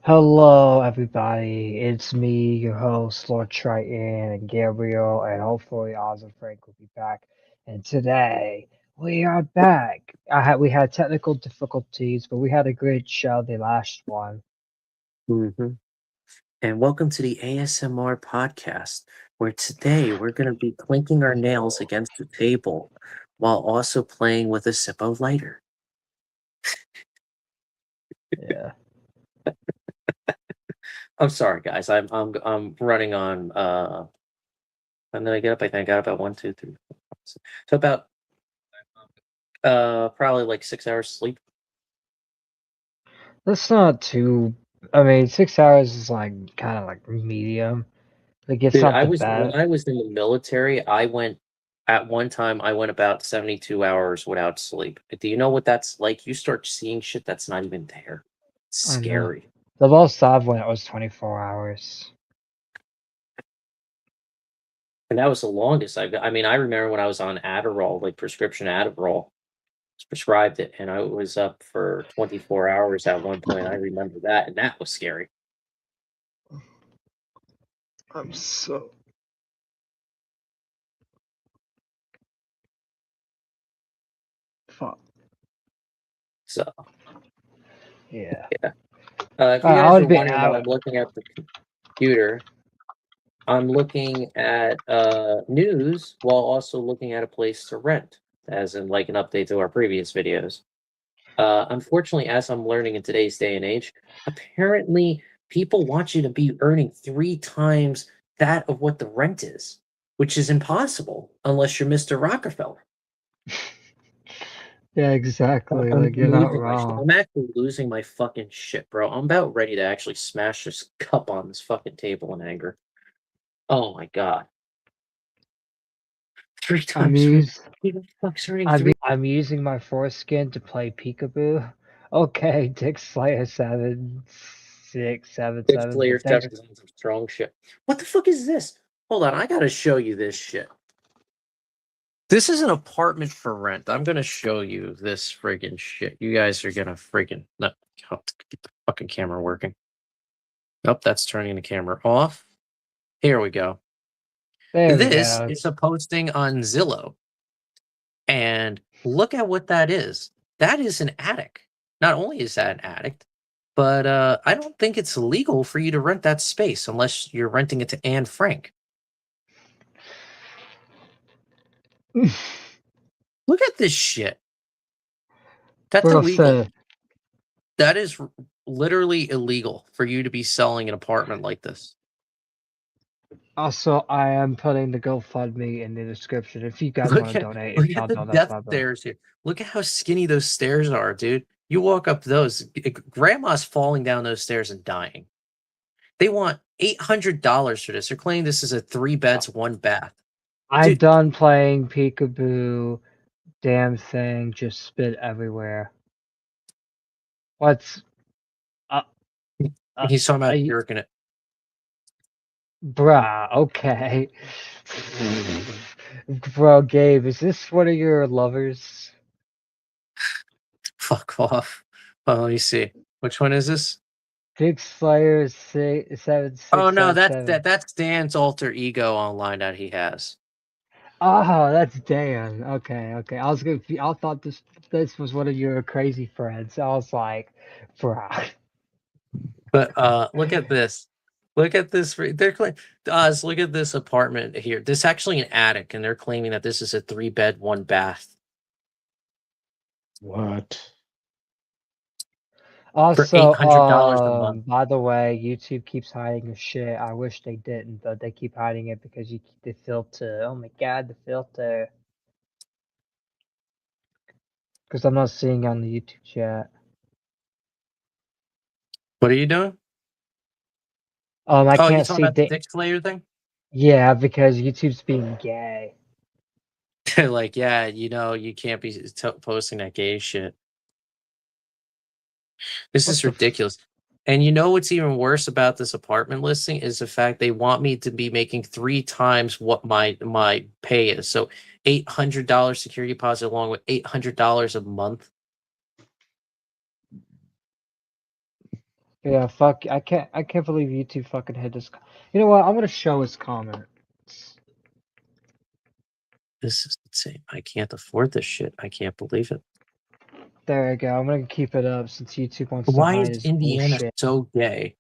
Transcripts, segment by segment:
Hello, everybody. It's me, your host, Lord Triton, and Gabriel, and hopefully Oz and Frank will be back. And today we are back. We had technical difficulties, but we had a great show the last one. hmm And welcome to the ASMR podcast, where today we're going to be clinking our nails against the table while also playing with a sip of lighter. Yeah. I'm sorry, guys. I'm running on. When did I get up? I think I got up at 1, 2, 3, 4, 5, 6. So about probably like 6 hours sleep. That's not too. I mean, 6 hours is like kind of like medium. Like it's Dude, not I the was when best. I was in the military. I went at one time. I went about 72 hours without sleep. Do you know what that's like? You start seeing shit that's not even there. It's I know. scary. The most I've went was 24 hours. And that was the longest I've got. I mean, I remember when I was on Adderall, like prescription Adderall, prescribed it, and I was up for 24 hours at one point. I remember that, and that was scary. I'm so. Fuck. So, Yeah. yeah. If you I guys are would be wondering why out. I'm looking at the computer, I'm looking at news while also looking at a place to rent, as in like an update to our previous videos. Unfortunately, as I'm learning in today's day and age, apparently people want you to be earning 3 times that of what the rent is, which is impossible unless you're Mr. Rockefeller. Yeah, exactly. I'm Like you're not losing my shit. wrong. I'm actually losing my fucking shit, bro. I'm about ready to actually smash this cup on this fucking table in anger. Oh my god. Three I'm times three. use Who the fuck's earning three? I'm using my foreskin to play peekaboo. Okay, Dick Slayer 7677. Slayer But thanks. 7 is some strong shit. What the fuck is this? Hold on, I gotta show you this shit. This is an apartment for rent. I'm gonna show you this friggin' shit. You guys are gonna friggin' not get the fucking camera working. Nope, that's turning the camera off. Here we go. There we This go. is a posting on Zillow. And look at what that is. That is an attic. Not only is that an attic, but I don't think it's legal for you to rent that space unless you're renting it to Anne Frank. Look at this shit. That's Bro illegal. said, That is literally illegal for you to be selling an apartment like this. also, I am putting the GoFundMe in the description if you guys want Look to at donate. look If at y'all the don't, that's death my bad. stairs here. Look at how skinny those stairs are, dude. You walk up those, grandma's falling down those stairs and dying. They want $800 for this. They're claiming this is a 3 beds, 1 bath. I'm Dude, done playing peekaboo. Damn thing just spit everywhere. What's uh, uh, he's talking about I, jerking it. Bruh, okay. Bro, Gabe, is this one of your lovers? Fuck off. Well, let me see. Which one is this? Big Slayer Oh no, that's 7677. that's Dan's alter ego online that he has. Oh, that's Dan. Okay, okay. I thought this was one of your crazy friends. I was like, bruh. But look at this. Look at this. They're claiming Oz, look at this apartment here. This is actually an attic, and they're claiming that this is a 3 bed, 1 bath What? for Also, $800 a month. by the way, YouTube keeps hiding your shit. I wish they didn't, but they keep hiding it because you keep the filter. Oh my god, the filter. Because I'm not seeing on the YouTube chat. What are you doing? I Oh, you can't talking see about the the. Dick Slayer thing? Yeah, because YouTube's being gay. Like, yeah, you can't be posting that gay shit. This What is the? ridiculous. And you know what's even worse about this apartment listing is the fact they want me to be making 3 times what my pay is. So $800 security deposit along with $800 a month. Yeah, fuck. I can't believe YouTube fucking hit this. You know what? I'm gonna show his comments. This is insane. I can't afford this shit. I can't believe it. There you go. I'm gonna keep it up since YouTube wants to Why hide is his Indiana bullshit. so gay?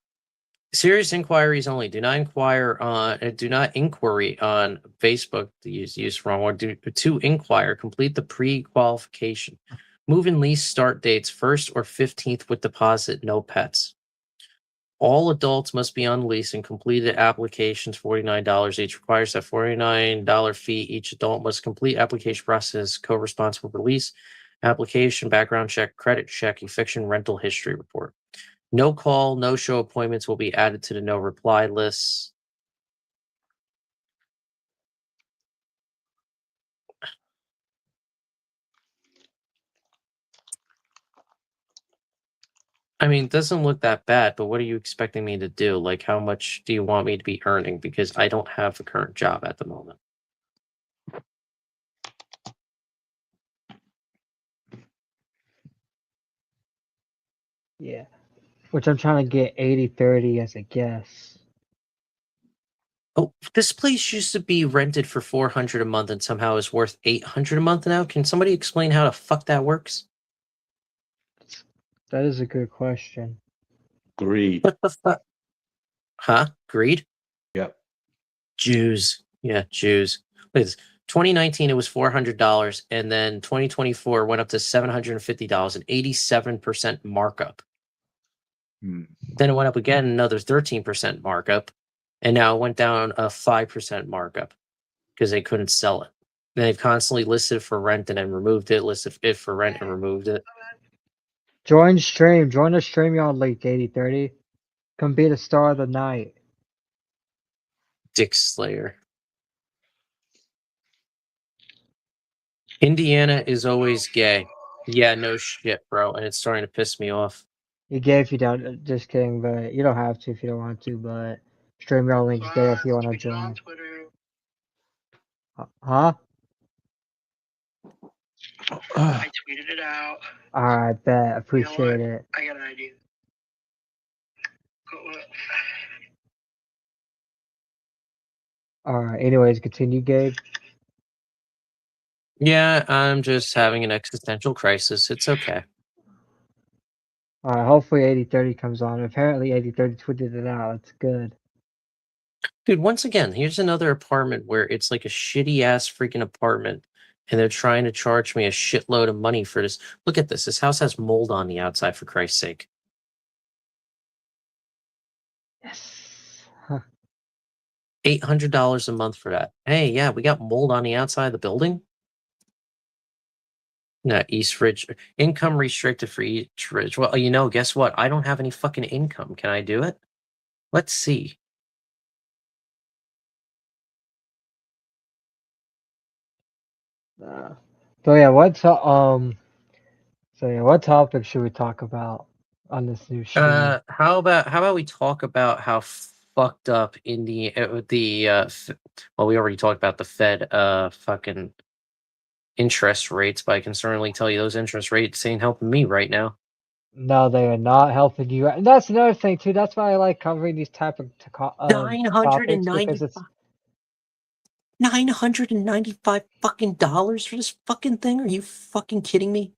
Serious inquiries only. Do not inquire on. Do not inquiry on Facebook. To use wrong word. To inquire. Complete the pre-qualification. Move and lease start dates 1st or 15th with deposit. No pets. All adults must be on lease and completed applications. $49 each. Requires a $49 fee. Each adult must complete application process. Co-responsible for lease application, background check, credit check, eviction, rental history report. No call, no show appointments will be added to the no reply list. I mean, it doesn't look that bad, but what are you expecting me to do? Like, how much do you want me to be earning? Because I don't have a current job at the moment. Yeah. Which I'm trying to get 80/30 as a guess. Oh, this place used to be rented for $400 a month and somehow is worth $800 a month now. Can somebody explain how the fuck that works? That is a good question. Greed. What the fuck? Huh? Greed? Yep. Jews. Yeah, Jews. Look at this. 2019, it was $400, and then 2024 went up to $750, an 87% markup. Then it went up again, another 13% markup, and now it went down a 5% markup because they couldn't sell it. And they've constantly listed for rent and then removed it, listed it for rent and removed it. Join stream. Join the stream, y'all. Late 80/30. Come be the star of the night. Dick Slayer. Indiana is always gay. Yeah, no shit, bro. And it's starting to piss me off. You gay if you don't. Just kidding, but you don't have to if you don't want to. But stream y'all links there if you want to join. Huh? I tweeted it out. Alright, bet. Appreciate it. I got an idea. Alright, anyways, continue, Gabe. Yeah, I'm just having an existential crisis. It's okay. Alright, hopefully 80/30 comes on. Apparently 80/30 tweeted it out. That's good. Dude, once again, here's another apartment where it's like a shitty ass freaking apartment and they're trying to charge me a shitload of money for this. Look at this. This house has mold on the outside, for Christ's sake. Yes. Huh. $800 a month for that. Hey, yeah, we got mold on the outside of the building. No, East Ridge. Income restricted for East Ridge. Well, you know, guess what? I don't have any fucking income. Can I do it? Let's see. So yeah, what topic should we talk about on this new stream? How about we talk about how fucked up well, we already talked about the Fed fucking interest rates, but I can certainly tell you those interest rates ain't helping me right now. No, they are not helping you. And that's another thing too. That's why I like covering these type of topics because it's $995 fucking dollars for this fucking thing? Are you fucking kidding me?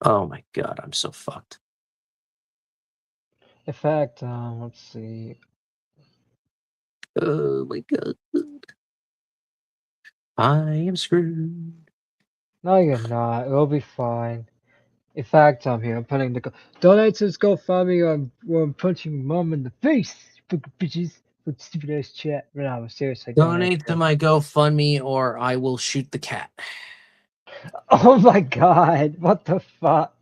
Oh my god, I'm so fucked. in fact, let's see. Oh my god. I am screwed. No, you're not. It'll be fine. In fact, I'm here. I'm putting the donate to this GoFundMe or I'm punching mom in the face. Fucking bitches. With stupid ass chat. But no, seriously. Donate to my GoFundMe or I will shoot the cat. Oh my god. What the fuck?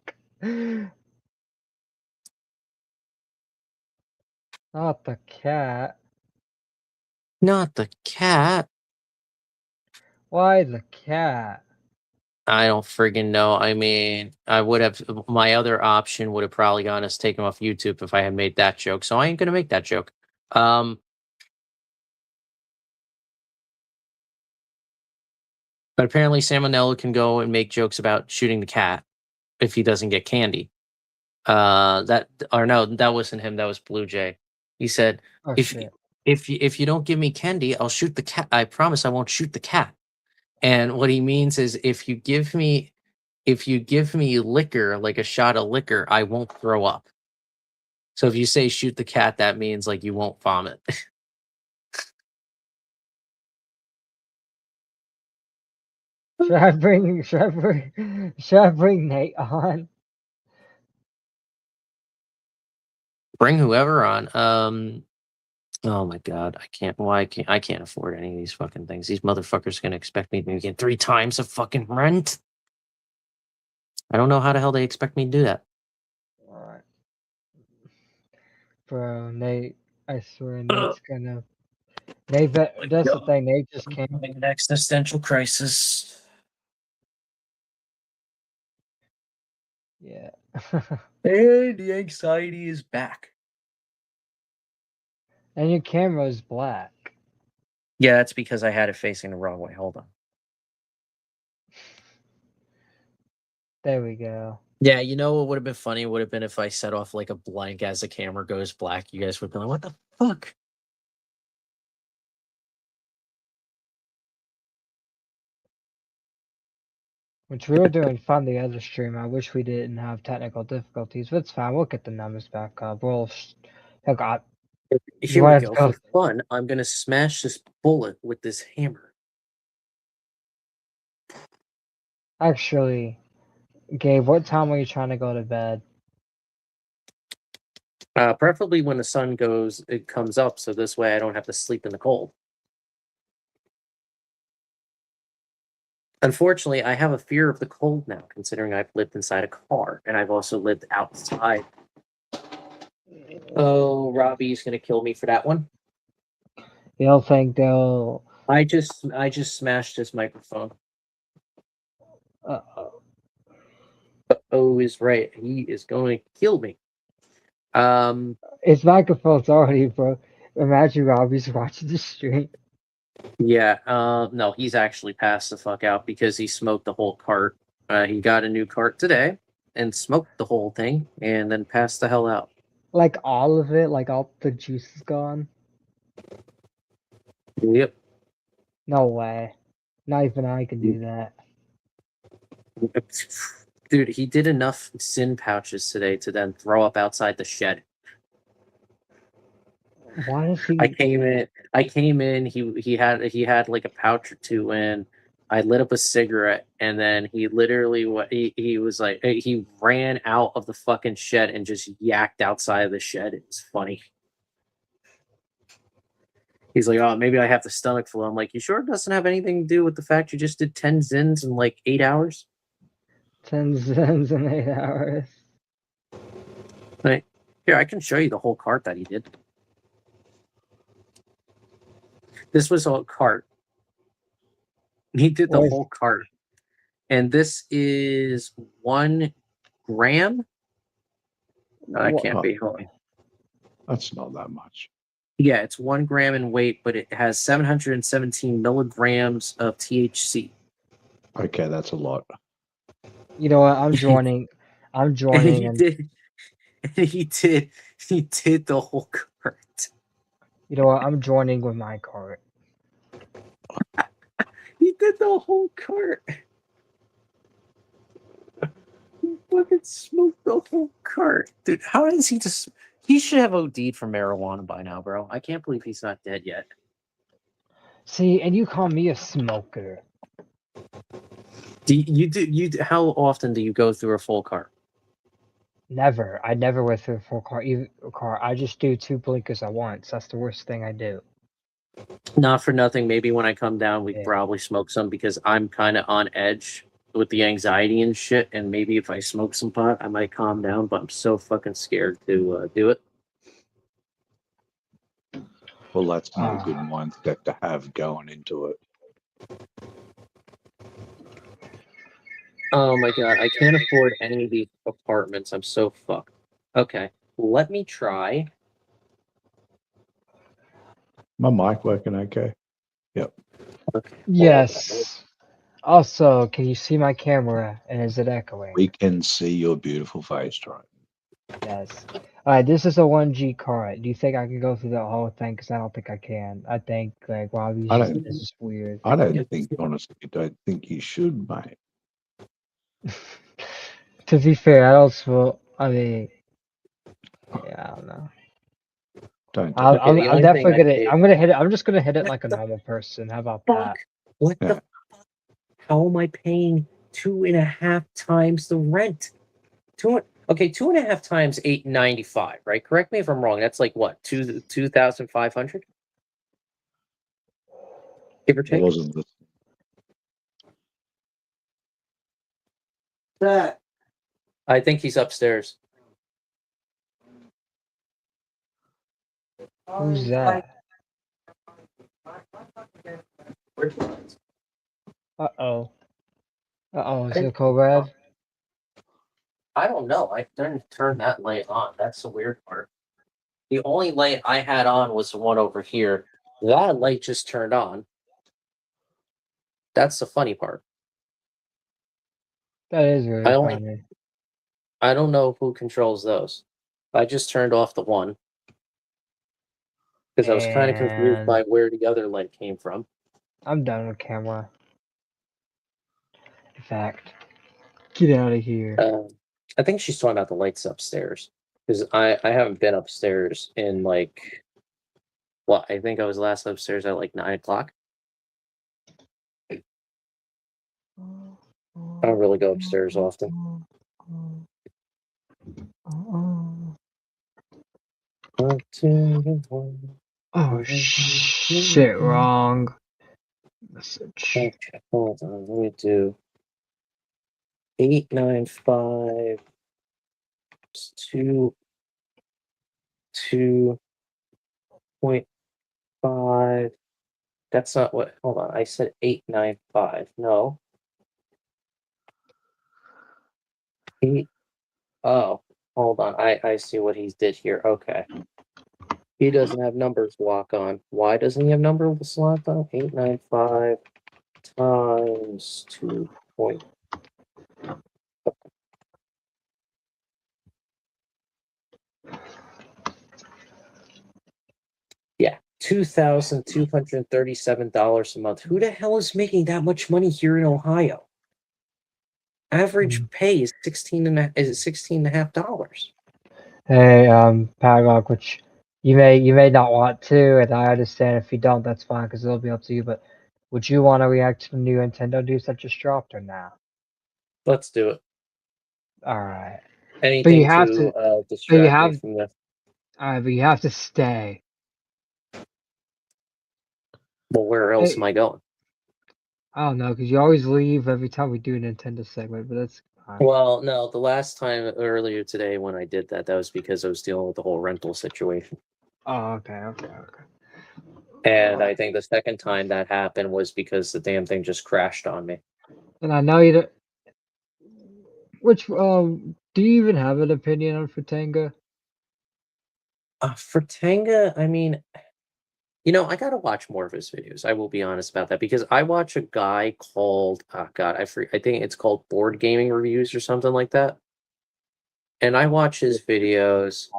Not the cat. Not the cat. Why the cat? I don't friggin' know. I mean, I would have my other option would have probably gone as take him off YouTube if I had made that joke. So I ain't gonna make that joke. But apparently Salmonella can go and make jokes about shooting the cat if he doesn't get candy. That or no, that wasn't him. That was Blue Jay. He said, Oh if shit. if you don't give me candy, I'll shoot the cat. I promise I won't shoot the cat. And what he means is if you give me liquor, like a shot of liquor, I won't throw up. So if you say shoot the cat, that means like you won't vomit. Should I bring Nate on? Bring whoever on. Oh my god, I can't afford any of these fucking things. These motherfuckers are gonna expect me to get 3 times the fucking rent. I don't know how the hell they expect me to do that. Alright. Bro, Nate, I swear Nate's gonna Nate that's the thing, Nate just can't. Having an existential crisis. Yeah. And the anxiety is back. And your camera's black. Yeah, that's because I had it facing the wrong way. Hold on. There we go. Yeah, you know what would have been funny would have been if I set off like a blank as the camera goes black. You guys would be like, what the fuck? Which we were doing fun the other stream. I wish we didn't have technical difficulties, but it's fine. We'll get the numbers back up. Look, Here wanna we go. go- For fun, I'm gonna smash this bullet with this hammer. actually, Gabe, what time are you trying to go to bed? Preferably when the sun comes up, so this way I don't have to sleep in the cold. Unfortunately, I have a fear of the cold now, considering I've lived inside a car and I've also lived outside. Oh, Robbie's gonna kill me for that one. You don't think they'll? I just smashed his microphone. Uh-oh. Oh, is right. He is going to kill me. His microphone's already broke. Imagine Robbie's watching the stream. Yeah. No, he's actually passed the fuck out because he smoked the whole cart. He got a new cart today and smoked the whole thing and then passed the hell out. Like all of it, like all the juice is gone. Yep. No way. Not even I can do that. Dude, he did enough sin pouches today to then throw up outside the shed. Why does he? I came in. He had like a pouch or two in. I lit up a cigarette, and then he literally he was like he ran out of the fucking shed and just yacked outside of the shed. It was funny. He's like, oh, maybe I have the stomach flu. I'm like, you sure it doesn't have anything to do with the fact you just did 10 zins in like 8 hours? 10 cents in 8 hours. Right. Here, I can show you the whole cart that he did. This was a cart. He did the whole cart. And this is 1 gram. No, that can't be. Hold on. That's not that much. Yeah, it's 1 gram in weight, but it has 717 milligrams of THC. Okay, that's a lot. You know what? I'm joining. I'm joining. He did the whole cart. You know what? I'm joining with my cart. He did the whole cart. He fucking smoked the whole cart. Dude, how does he just... He should have OD'd from marijuana by now, bro. I can't believe he's not dead yet. See, and you call me a smoker. How often do you go through a full cart? Never. I never went through a full car. I just do 2 blinkers at once. That's the worst thing I do. Not for nothing. Maybe when I come down, we Yeah. probably smoke some because I'm kind of on edge with the anxiety and shit. And maybe if I smoke some pot, I might calm down. But I'm so fucking scared to do it. Well, that's not a good mindset to have going into it. Oh my god, I can't afford any of these apartments. I'm so fucked. Okay, let me try. My mic working okay? Okay. Yes. Also, can you see my camera and is it echoing? We can see your beautiful face, right? Yes. Alright, this is a 1G card. Do you think I can go through the whole thing? Because I don't think I can. I think, like, wow, I don't. this is weird. I don't think, honestly, don't think you should, mate. To be fair, I don't smell. I mean, yeah, I don't know. Don't do I'm, it. Okay, the I'm only thing definitely I gonna. did. I'm gonna hit it. I'm just gonna hit it What like a the normal person. How about fuck? that? What Yeah. the? How am I paying 2.5 times the rent? Okay, 2.5 times 895, right? Correct me if I'm wrong. That's like what, 2,500, give or It take. wasn't the That I think he's upstairs. Who's that? Uh oh. Uh oh. Is it Cobra? I don't know. I didn't turn that light on. That's the weird part. The only light I had on was the one over here. That light just turned on. That's the funny part. That is really I only funny. I don't know who controls those. I just turned off the one because I was kind of confused by And where the other light came from. I'm done with camera. In fact, get out of here. I think she's talking about the lights upstairs because I haven't been upstairs in like, well, I think I was last upstairs at like 9 o'clock. I don't really go upstairs often. Oh shit! Wrong message. Okay, hold on. Let me do 895 2.5. That's not what. Hold on. I said 895. No. 8. Oh, hold on. I see what he did here. Okay. He doesn't have numbers lock on. Why doesn't he have numbers lock on? 895 times 2. Yeah, $2,237 a month. Who the hell is making that much money here in Ohio? Average pay is $16.5. Hey, Padlock, which you may not want to, and I understand if you don't, that's fine because it'll be up to you. But would you want to react to the new Nintendo news that just dropped or not? Let's do it. All right, Anything have to but distract me from this. all right, but you have to stay. Well, where else am I going? I don't know because you always leave every time we do a Nintendo segment, but that's fine. Well, no, the last time earlier today when I did that, that was because I was dealing with the whole rental situation. Oh, okay. And I think the second time that happened was because the damn thing just crashed on me. And I know you don't. Which do you even have an opinion on Fratanga? For Tenga, I mean, I gotta watch more of his videos. I will be honest about that because I watch a guy called, oh God, I think it's called Board Gaming Reviews or something like that. And I watch his videos,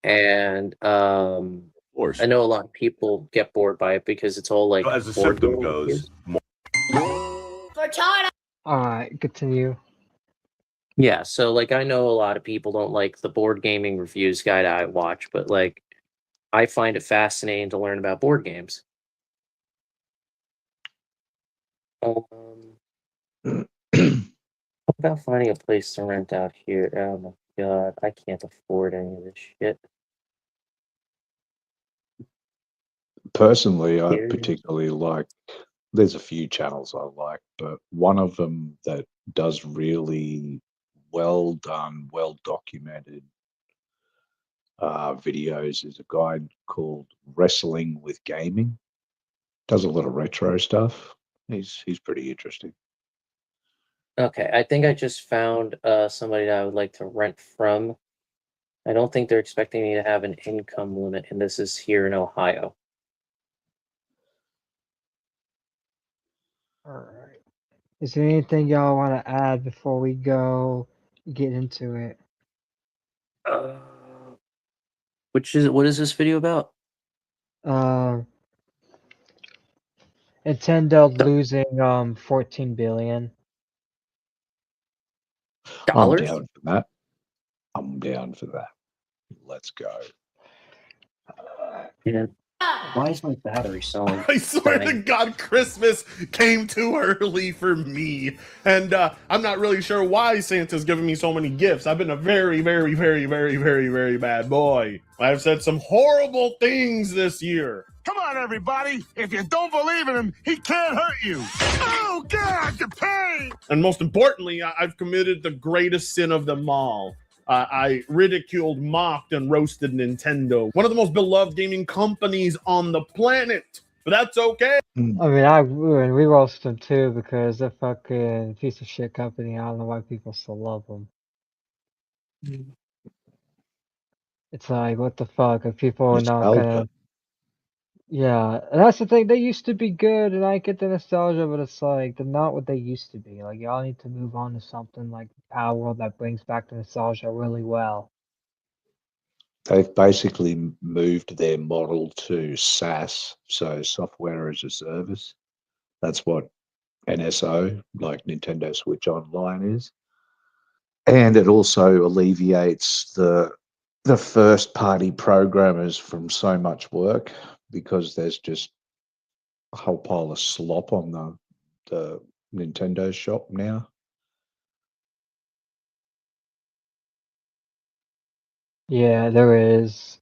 and course. I know a lot of people get bored by it because it's all like As the board symptom game goes, reviews. All right, continue. Yeah, so like I know a lot of people don't like the board gaming reviews guide I watch, but like I find it fascinating to learn about board games. How about finding a place to rent out here? Oh my God, I can't afford any of this shit. Personally, I Here. particularly like. There's a few channels I like, but one of them that does really well done, well documented videos is a guy called Wrestling with Gaming. Does a lot of retro stuff. He's pretty interesting. Okay, I think I just found somebody that I would like to rent from. I don't think they're expecting me to have an income limit, and this is here in Ohio. All right. Is there anything y'all want to add before we go get into it? What is this video about? Nintendo losing 14 billion. I'm Dollars? down for that. I'm down for that. Let's go. Yeah. Why is my battery so? I swear to dying? God, Christmas came too early for me. And I'm not really sure why Santa's giving me so many gifts. I've been a very, very, very, very, very, very bad boy. I've said some horrible things this year. Come on, everybody. If you don't believe in him, he can't hurt you. Oh, God, the pain. And most importantly, I've committed the greatest sin of them all. I ridiculed, mocked, and roasted Nintendo, one of the most beloved gaming companies on the planet. But that's okay. I mean, we roast them too because they're fucking piece of shit company. I don't know why people still love them. It's like, what the fuck? If people are not Nostalgia. gonna. Yeah, and that's the thing. They used to be good, and I get the nostalgia, but it's like they're not what they used to be. Like y'all need to move on to something like Power World that brings back the nostalgia really well. They've basically moved their model to SaaS, so software as a service. That's what NSO, like Nintendo Switch Online, is. And it also alleviates the first party programmers from so much work because there's just a whole pile of slop on the Nintendo shop now. Yeah, there is.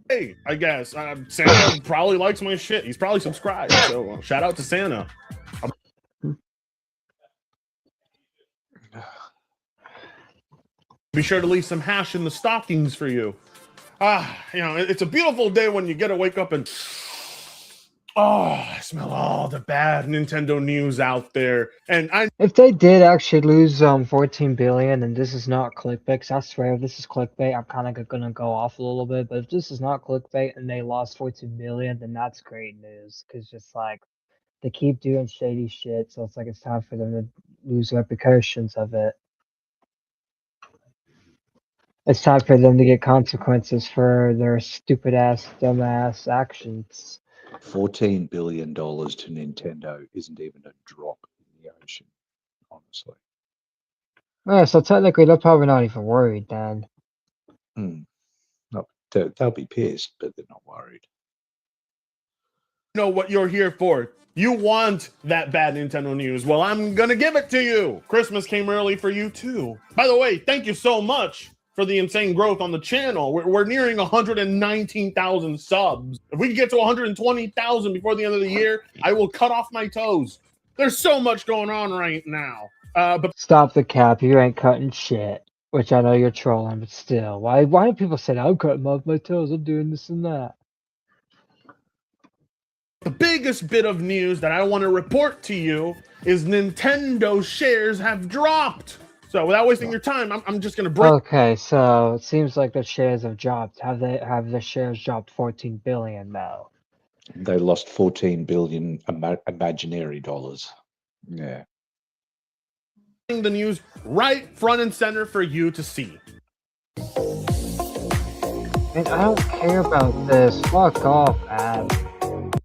Hey, I guess Santa probably likes my shit. He's probably subscribed. So shout out to Santa. Be sure to leave some hash in the stockings for you. It's a beautiful day when you get to wake up and I smell all the bad Nintendo news out there. And If they did actually lose 14 billion, and this is not clickbait, 'cause I swear if this is clickbait, I'm kind of gonna go off a little bit. But if this is not clickbait and they lost 14 billion, then that's great news. Cause just like they keep doing shady shit, so it's like it's time for them to lose repercussions of it. It's time for them to get consequences for their stupid ass, dumbass actions. $14 billion to Nintendo isn't even a drop in the ocean, honestly. Yeah, so technically they're probably not even worried then. No, they'll be pissed, but they're not worried. know what you're here for. You want that bad Nintendo news. Well, I'm gonna give it to you. Christmas came early for you too. By the way, thank you so much for the insane growth on the channel. We're nearing 119,000 subs. If we can get to 120,000 before the end of the year, I will cut off my toes. There's so much going on right now. But Stop the cap, you ain't cutting shit. Which I know you're trolling, but still. Why do people say that? I'm cutting off my toes, I'm doing this and that? the biggest bit of news that I want to report to you is Nintendo shares have dropped. So without wasting your time, I'm just going to break. Okay, so it seems like the shares have dropped. Have the shares dropped 14 billion now? They lost 14 billion imaginary dollars. Yeah. The news right front and center for you to see. Man, I don't care about this. Fuck off, Ab.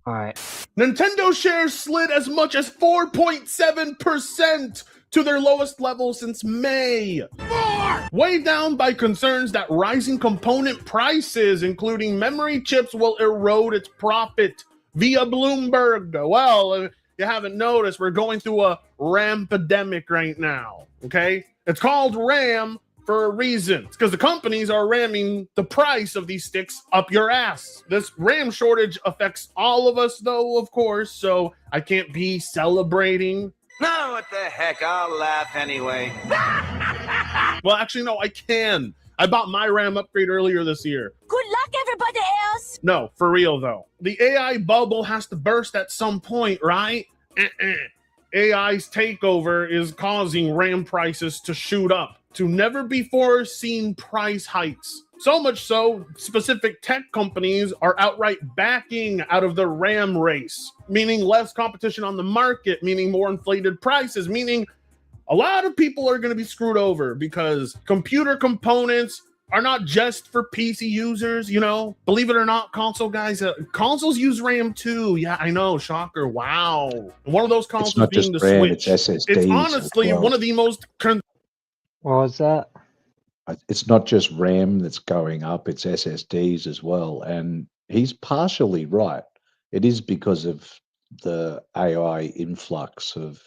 Alright. Nintendo shares slid as much as 4.7% to their lowest level since May. Weighed down by concerns that rising component prices, including memory chips, will erode its profit via Bloomberg. Well, if you haven't noticed, we're going through a RAM epidemic right now, okay? It's called RAM for a reason. It's because the companies are ramming the price of these sticks up your ass. This RAM shortage affects all of us, though, of course, so I can't be celebrating. No, what the heck, I'll laugh anyway. Well, actually, no, I can. I bought my RAM upgrade earlier this year. Good luck, everybody else. No, for real, though. The AI bubble has to burst at some point, right? AI's takeover is causing RAM prices to shoot up to never before seen price hikes. So much so, specific tech companies are outright backing out of the RAM race, meaning less competition on the market, meaning more inflated prices, meaning a lot of people are going to be screwed over because computer components are not just for PC users, you know. Believe it or not, console guys, consoles use RAM too. Yeah, I know, shocker. Wow. One of those consoles not being just the RAM, Switch. it's SSDs It's as honestly well. one of the most What was that? It's not just RAM that's going up, it's SSDs as well. And he's partially right. It is because of the AI influx of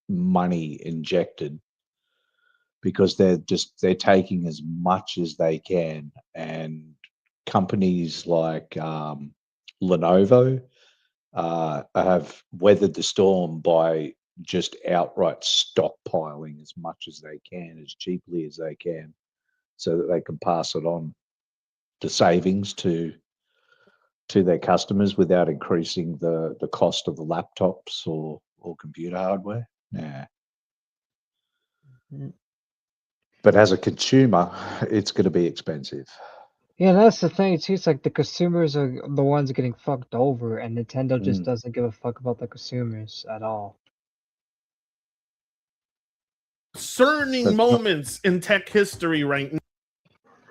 money injected, because they're taking as much as they can. And companies like Lenovo have weathered the storm by just outright stockpiling as much as they can, as cheaply as they can, so that they can pass it on the savings to their customers without increasing the cost of the laptops or computer hardware. Yeah. Mm. But as a consumer, it's going to be expensive. Yeah, that's the thing too. It's like the consumers are the ones getting fucked over, and Nintendo just doesn't give a fuck about the consumers at all. concerning That's not- moments in tech history right now.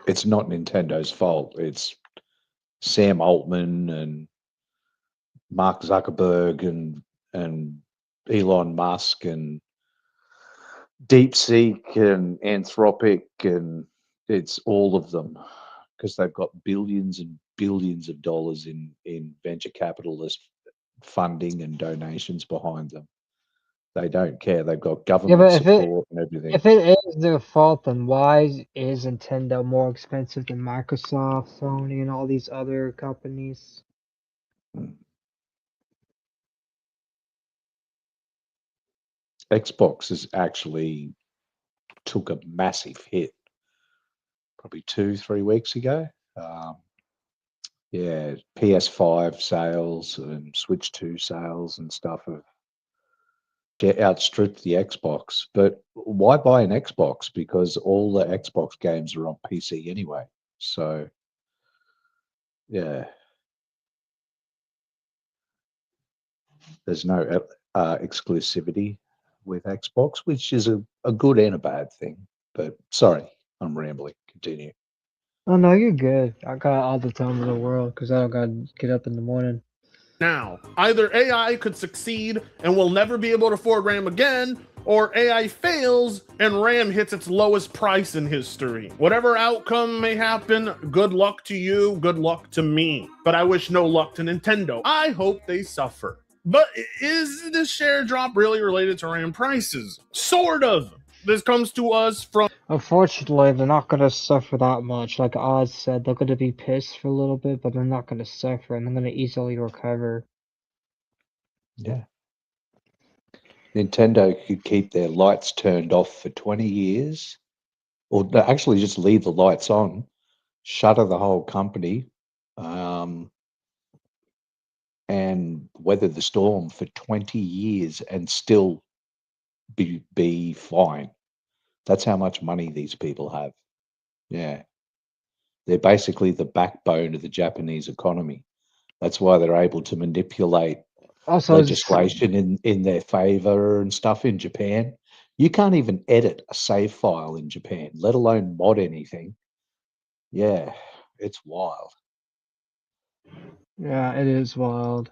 It's not Nintendo's fault. It's Sam Altman and Mark Zuckerberg and Elon Musk and DeepSeek and Anthropic, and it's all of them, because they've got billions and billions of dollars in venture capitalist funding and donations behind them. They don't care. They've got government but if it- support and everything. If it is their fault, then why is Nintendo more expensive than Microsoft, Sony, and all these other companies? Xbox has actually took a massive hit probably 2-3 weeks ago. Yeah, PS5 sales and Switch 2 sales and stuff have outstripped the Xbox. But why buy an Xbox? Because all the Xbox games are on PC anyway. So, yeah. There's no exclusivity with Xbox, which is a good and a bad thing. But sorry, I'm rambling. Continue. Oh no, you're good. I got all the time in the world because I don't gotta get up in the morning. Now, either AI could succeed and we'll never be able to afford RAM again, or AI fails and RAM hits its lowest price in history. Whatever outcome may happen, good luck to you, good luck to me. But I wish no luck to Nintendo. I hope they suffer. But is this share drop really related to RAM prices? Sort of. This comes to us from... Unfortunately, they're not gonna suffer that much. Like Oz said, they're gonna be pissed for a little bit, but they're not gonna suffer, and they're gonna easily recover. Yeah. Nintendo could keep their lights turned off for 20 years, or no, actually just leave the lights on, shutter the whole company, and weather the storm for 20 years and still be fine. That's how much money these people have. Yeah. They're basically the backbone of the Japanese economy. That's why they're able to manipulate Also, legislation in their favor and stuff in Japan. You can't even edit a save file in Japan, let alone mod anything. Yeah, it's wild. yeah, it is wild.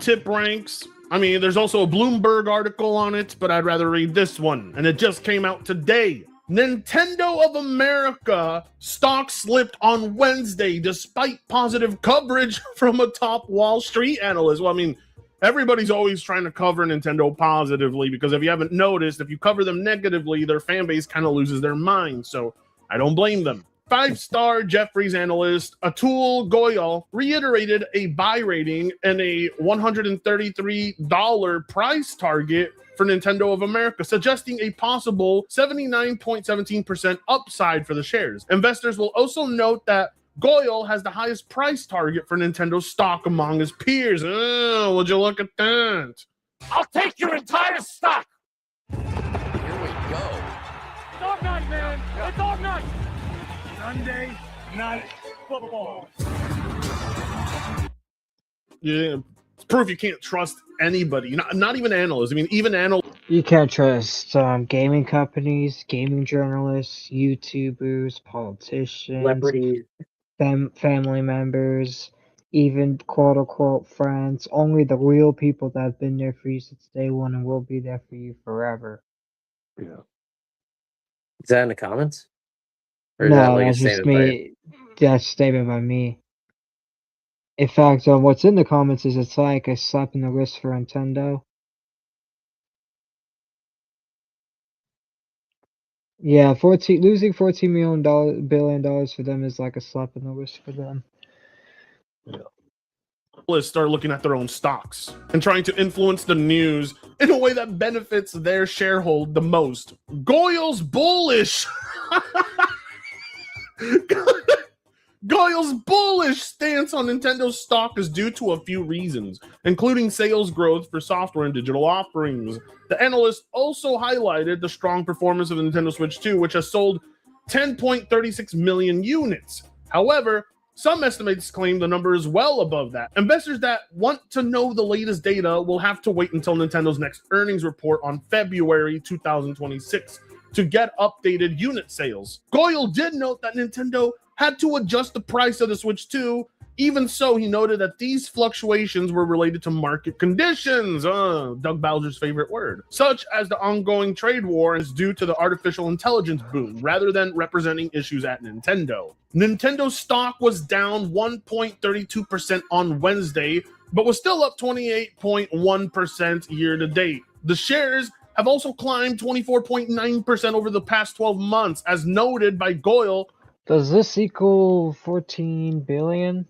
Tip ranks. I mean, there's also a Bloomberg article on it, but I'd rather read this one. And it just came out today. Nintendo of America stock slipped on Wednesday despite positive coverage from a top Wall Street analyst. Well, I mean, everybody's always trying to cover Nintendo positively, because if you haven't noticed, if you cover them negatively, their fan base kind of loses their mind. So I don't blame them. 5-star Jefferies analyst Atul Goyal reiterated a buy rating and a $133 price target for Nintendo of America, suggesting a possible 79.17% upside for the shares. Investors will also note that Goyal has the highest price target for Nintendo stock among his peers. Oh, would you look at that? I'll take your entire stock! Here we go. Dog night, man! It's dog night! Sunday night football. Yeah, it's proof you can't trust anybody. Not even analysts. I mean, even analysts. You can't trust gaming companies, gaming journalists, YouTubers, politicians, Celebrities. family members, even quote unquote friends. Only the real people that have been there for you since day one and will be there for you forever. Yeah. Is that in the comments? Or is that No, like a that's just statement by me. That's a statement by me. In fact, what's in the comments is it's like a slap in the wrist for Nintendo. Yeah, losing $14 billion for them is like a slap in the wrist for them. Start looking at their own stocks and trying to influence the news in a way that benefits their shareholder the most. Goyle's bullish. Goyle's bullish stance on Nintendo's stock is due to a few reasons, including sales growth for software and digital offerings. The analyst also highlighted the strong performance of the Nintendo Switch 2, which has sold 10.36 million units. However, some estimates claim the number is well above that. Investors that want to know the latest data will have to wait until Nintendo's next earnings report on February 2026 to get updated unit sales. Goyle did note that Nintendo had to adjust the price of the Switch 2. Even so, he noted that these fluctuations were related to market conditions, Doug Bowser's favorite word, such as the ongoing trade war is due to the artificial intelligence boom, rather than representing issues at Nintendo. Nintendo's stock was down 1.32% on Wednesday, but was still up 28.1% year to date. The shares have also climbed 24.9% over the past 12 months, as noted by Goyle. Does this equal 14 billion?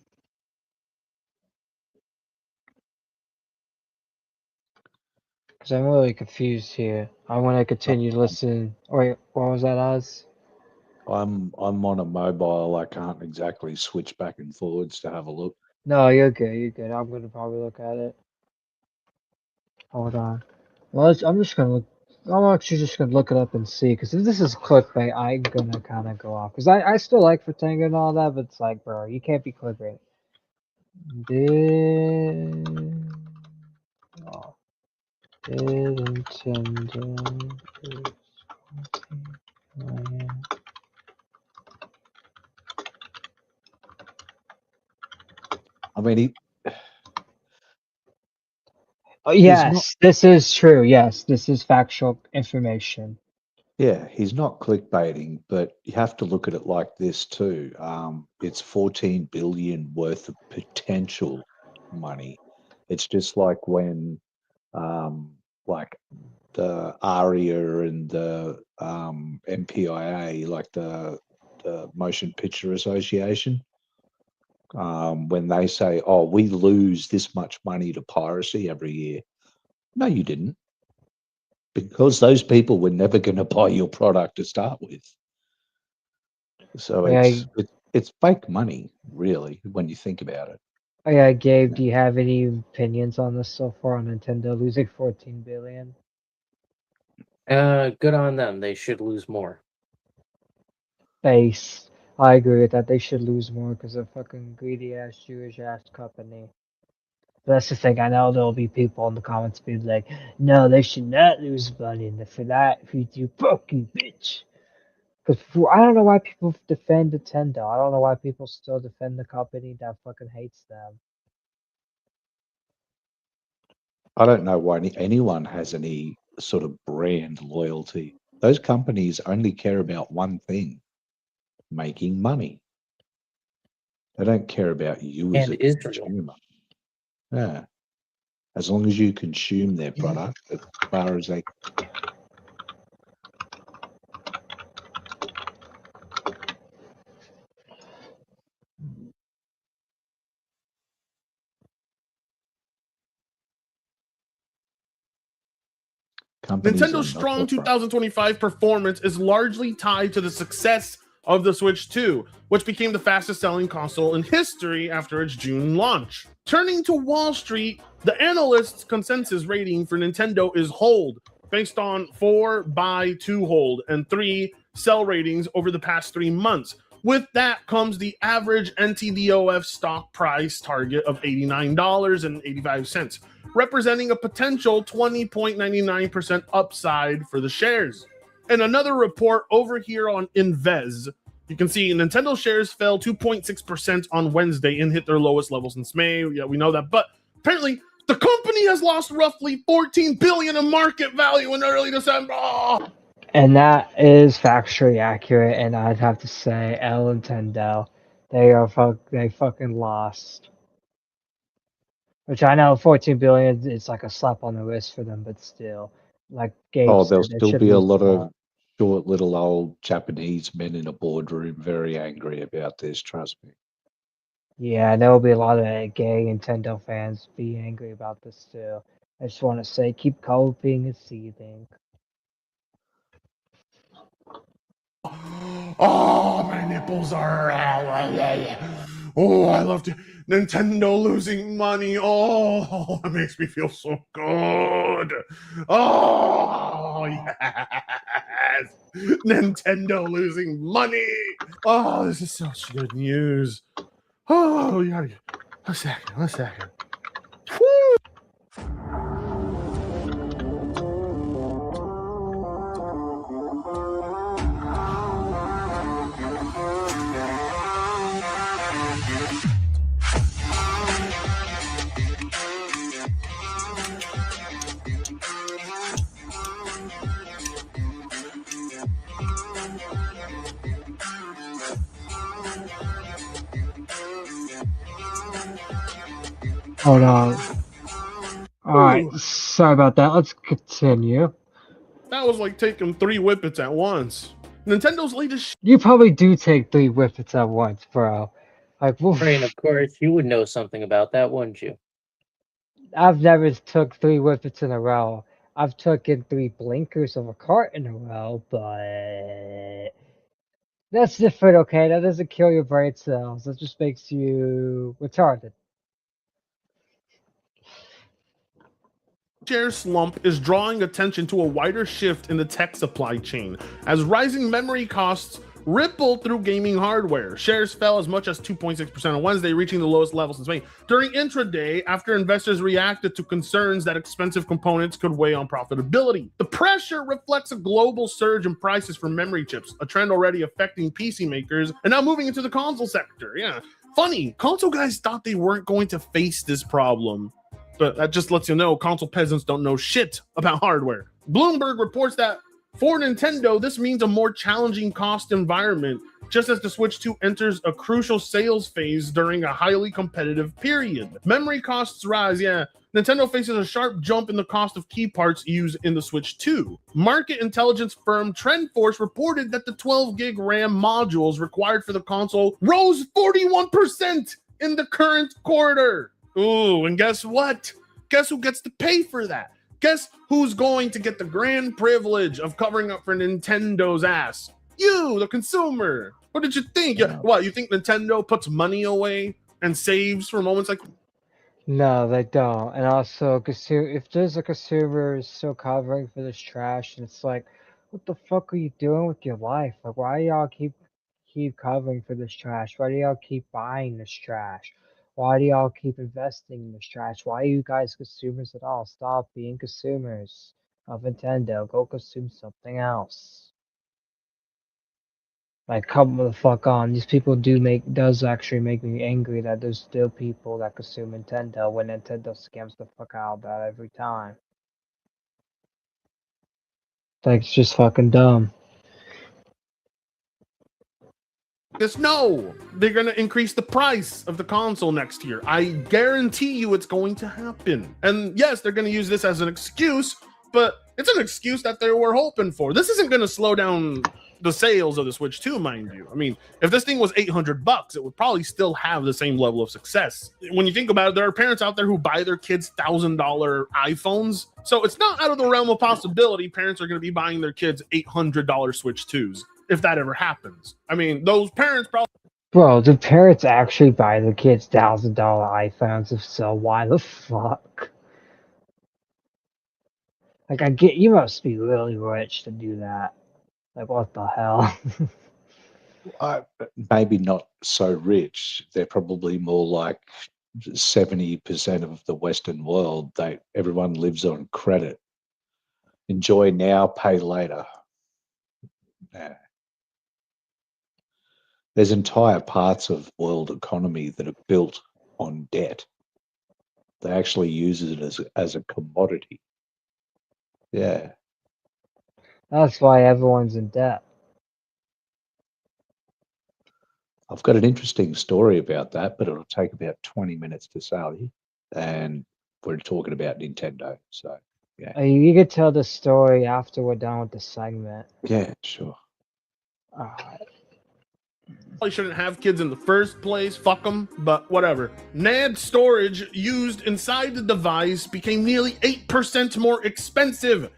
Because I'm really confused here. I want to continue to listen. Wait, what was that, Oz? I'm on a mobile. I can't exactly switch back and forwards to have a look. No, you're good. You're good. I'm gonna probably look at it. Hold on. Well, I'm just gonna look. I'm actually just gonna look it up and see. Because if this is clickbait, I'm gonna kind of go off. Because I still like Fratanga and all that, but it's like, bro, you can't be clickbait. Did Nintendo lose 14 million? I mean, Oh, yes, this is true. Yes, this is factual information. yeah, he's not clickbaiting, but you have to look at it like this too. It's 14 billion worth of potential money. It's just like when, like the ARIA and the MPIA, like the Motion Picture Association, when they say, "Oh, we lose this much money to piracy every year," no, you didn't. Because those people were never going to buy your product to start with. So Yeah, it's fake money, really, when you think about it. oh yeah, Gabe, do you have any opinions on this so far on Nintendo losing 14 billion? Good on them. They should lose more. Base. I agree with that. They should lose more because they're fucking greedy ass Jewish ass company. That's the thing. I know there'll be people in the comments be like, "No, they should not lose money for that. If you fucking bitch." Because I don't know why people defend Nintendo. I don't know why people still defend the company that fucking hates them. I don't know why anyone has any sort of brand loyalty. Those companies only care about one thing: making money. They don't care about you as And a Israel. consumer. Yeah. As long as you consume their product, as far as they. Nintendo's strong 2025 performance is largely tied to the success of the Switch 2, which became the fastest selling console in history after its June launch. Turning to Wall Street, the analyst's consensus rating for Nintendo is hold, based on 4 buy, 2 hold, and 3 sell ratings over the past 3 months, With that comes the average NTDOF stock price target of $89.85, representing a potential 20.99% upside for the shares. And another report over here on Invez, you can see Nintendo shares fell 2.6% on Wednesday and hit their lowest level since May. Yeah, we know that. But apparently, the company has lost roughly $14 billion in market value in early December. Oh! And that is factually accurate. And I'd have to say, Nintendo, they fucking lost. Which I know 14 billion is like a slap on the wrist for them, but still, like Gabe Oh, said, there'll they still should be a lose lot lot. of short little old Japanese men in a boardroom very angry about this, trust me. Yeah, there will be a lot of gay Nintendo fans be angry about this too. I just want to say, keep coping and seething. Oh, my nipples are oh, I love to Nintendo losing money. Oh, it makes me feel so good. Oh, yes. Nintendo losing money. Oh, this is such good news. Oh, you gotta a second. Woo! Hold on. Alright, sorry about that. Let's continue. That was like taking 3 whippets at once. Nintendo's latest You probably do take 3 whippets at once, bro. Like, woof. Rain, of course, you would know something about that, wouldn't you? I've never took 3 whippets in a row. I've taken 3 blinkers of a cart in a row, but that's different, okay? That doesn't kill your brain cells. That just makes you retarded. share slump is drawing attention to a wider shift in the tech supply chain as rising memory costs ripple through gaming hardware. Shares fell as much as 2.6% on Wednesday, reaching the lowest level since May. During intraday, after investors reacted to concerns that expensive components could weigh on profitability. The pressure reflects a global surge in prices for memory chips, a trend already affecting PC makers and now moving into the console sector. Yeah, funny, console guys thought they weren't going to face this problem. But that just lets you know console peasants don't know shit about hardware. Bloomberg reports that for Nintendo, this means a more challenging cost environment, just as the Switch 2 enters a crucial sales phase during a highly competitive period. Memory costs rise, yeah. Nintendo faces a sharp jump in the cost of key parts used in the Switch 2. Market intelligence firm TrendForce reported that the 12 gig RAM modules required for the console rose 41% in the current quarter. Ooh, and guess what? Guess who gets to pay for that? Guess who's going to get the grand privilege of covering up for Nintendo's ass? You, the consumer. What did you think? What, you think Nintendo puts money away and saves for moments like... No, they don't. And also, if there's a consumer still covering for this trash, and it's like, what the fuck are you doing with your life? Like, why do y'all keep covering for this trash? Why do y'all keep buying this trash? Why do y'all keep investing in this trash? Why are you guys consumers at all? Stop being consumers of Nintendo. Go consume something else. Like, come the fuck on. These people does actually make me angry that there's still people that consume Nintendo when Nintendo scams the fuck out of that every time. Like, it's just fucking dumb. No, they're going to increase the price of the console next year. I guarantee you it's going to happen. And yes, they're going to use this as an excuse, but it's an excuse that they were hoping for. This isn't going to slow down the sales of the Switch 2, mind you. I mean, if this thing was $800, it would probably still have the same level of success. When you think about it, there are parents out there who buy their kids $1,000 iPhones. So it's not out of the realm of possibility parents are going to be buying their kids $800 Switch 2s. If that ever happens. I mean, those parents probably... Bro, do parents actually buy their kids $1,000 iPhones? If so, why the fuck? Like, I get, you must be really rich to do that. Like, what the hell? maybe not so rich. They're probably more like 70% of the Western world. Everyone lives on credit. Enjoy now, pay later. Nah. There's entire parts of world economy that are built on debt. They actually use it as a commodity. Yeah. That's why everyone's in debt. I've got an interesting story about that, but it'll take about 20 minutes to say. And we're talking about Nintendo. So, yeah. You could tell the story after we're done with the segment. Yeah, sure. Probably shouldn't have kids in the first place, fuck them, but whatever. NAND storage used inside the device became nearly 8% more expensive,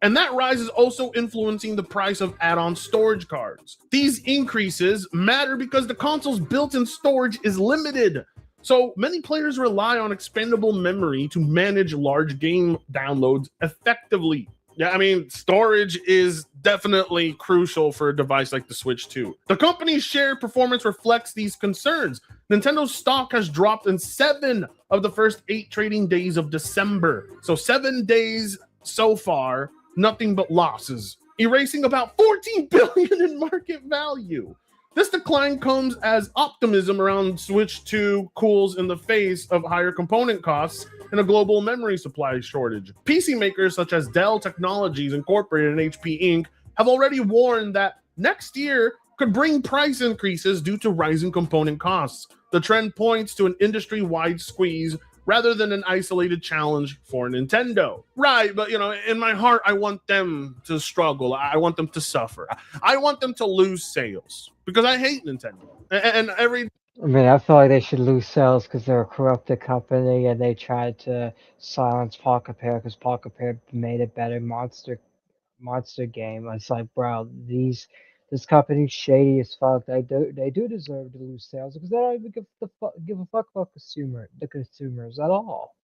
and that rise is also influencing the price of add-on storage cards. These increases matter because the console's built-in storage is limited, so many players rely on expandable memory to manage large game downloads effectively. Yeah, I mean, storage is definitely crucial for a device like the Switch 2. The company's share performance reflects these concerns. Nintendo's stock has dropped in 7 of the first 8 trading days of December. So 7 days so far, nothing but losses, erasing about $14 billion in market value. This decline comes as optimism around Switch 2 cools in the face of higher component costs and a global memory supply shortage. PC makers such as Dell Technologies Incorporated and HP Inc. have already warned that next year could bring price increases due to rising component costs. The trend points to an industry-wide squeeze rather than an isolated challenge for Nintendo. Right, but in my heart, I want them to struggle. I want them to suffer. I want them to lose sales because I hate Nintendo. And I feel like they should lose sales because they're a corrupted company and they tried to silence Paul Capare because Paul Capare made a better monster game. It's like, bro, this company's shady as fuck. They do deserve to lose sales because they don't even give a fuck about the consumers at all.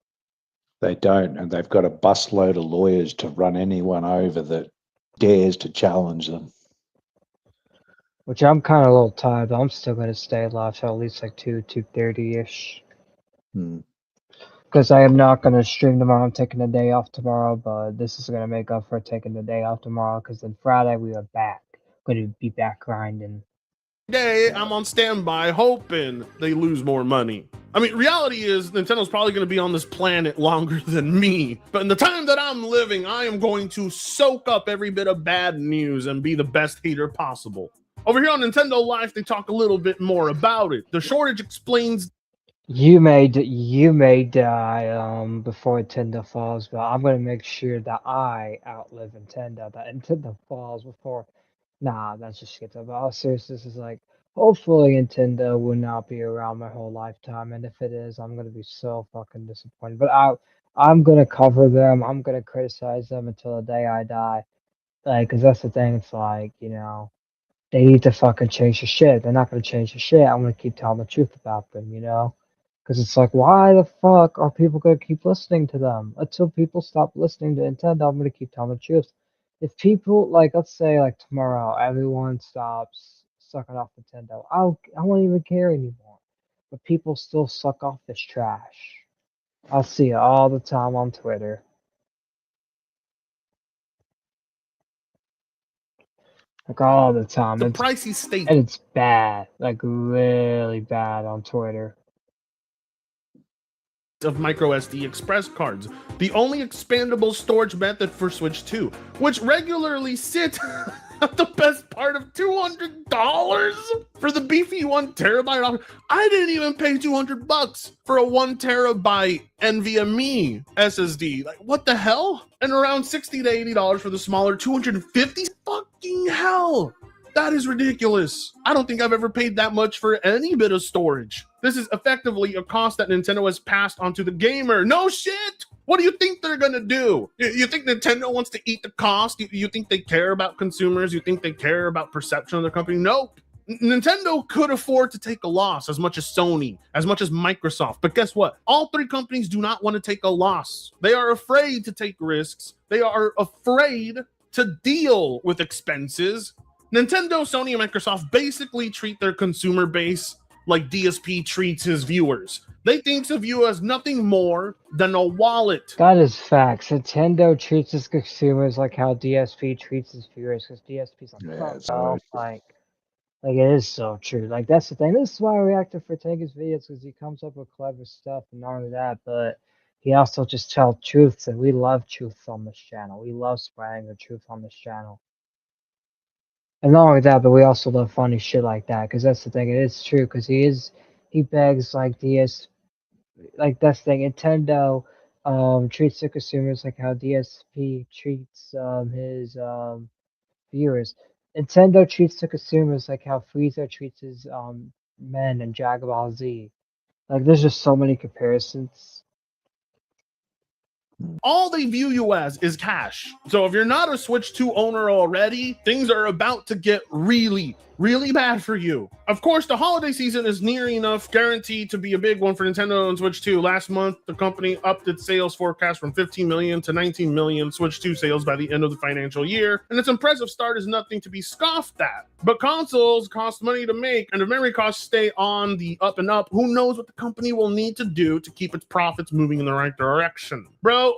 They don't, and they've got a busload of lawyers to run anyone over that dares to challenge them. Which I'm kind of a little tired, but I'm still going to stay alive till at least like 2:30-ish. Because I am not going to stream tomorrow. I'm taking the day off tomorrow, but this is going to make up for taking the day off tomorrow because then Friday we are back. Going to be back grinding. Day, I'm on standby hoping they lose more money. I mean, reality is Nintendo's probably going to be on this planet longer than me. But in the time that I'm living, I am going to soak up every bit of bad news and be the best hater possible. Over here on Nintendo Life, they talk a little bit more about it. The shortage explains. You may die before Nintendo falls, but I'm gonna make sure that I outlive Nintendo. That Nintendo falls before. Nah, that's just shit. But all seriousness is like, hopefully Nintendo will not be around my whole lifetime, and if it is, I'm gonna be so fucking disappointed. But I'm gonna cover them. I'm gonna criticize them until the day I die. Like, cause that's the thing. It's like, they need to fucking change the shit. They're not gonna change the shit. I'm gonna keep telling the truth about them, Because it's like, why the fuck are people gonna keep listening to them? Until people stop listening to Nintendo, I'm gonna keep telling the truth. If people, let's say, tomorrow, everyone stops sucking off Nintendo, I won't even care anymore. But people still suck off this trash. I'll see it all the time on Twitter. All the time. The pricey state. And it's bad. Really bad on Twitter. Of micro SD express cards, the only expandable storage method for Switch 2, which regularly sit at the best part of $200 for the beefy 1 terabyte. I didn't even pay $200 for a 1 terabyte NVMe SSD. What the hell? And around $60 to $80 for the smaller 250. Fucking hell! That is ridiculous. I don't think I've ever paid that much for any bit of storage. This is effectively a cost that Nintendo has passed onto the gamer. No shit! What do you think they're gonna do? You think Nintendo wants to eat the cost? You think they care about consumers? You think they care about perception of their company? Nope. Nintendo could afford to take a loss as much as Sony, as much as Microsoft. But guess what? All 3 companies do not want to take a loss. They are afraid to take risks. They are afraid to deal with expenses. Nintendo, Sony, and Microsoft basically treat their consumer base like DSP treats his viewers. They think of you as nothing more than a wallet. That is facts. Nintendo treats its consumers like how DSP treats its viewers, because DSP's like, Yeah, fuck so off. Like it is so true. Like that's the thing. This is why I reacted for Tanker's videos, because he comes up with clever stuff, and not only that, but he also just tells truths, and we love truth on this channel. We love spreading the truth on this channel. And not only that, but we also love funny shit like that, because that's the thing. It is true, because he begs like like that's the thing. Nintendo treats the consumers like how DSP treats his viewers. Nintendo treats the consumers like how Frieza treats his men in Dragon Ball Z. Like there's just so many comparisons. All they view you as is cash. So if you're not a Switch 2 owner already, things are about to get really, really bad for you. Of course, the holiday season is near enough guaranteed to be a big one for Nintendo and Switch 2. Last month, the company upped its sales forecast from 15 million to 19 million Switch 2 sales by the end of the financial year. And its impressive start is nothing to be scoffed at. But consoles cost money to make, and if memory costs stay on the up and up, who knows what the company will need to do to keep its profits moving in the right direction. Bro,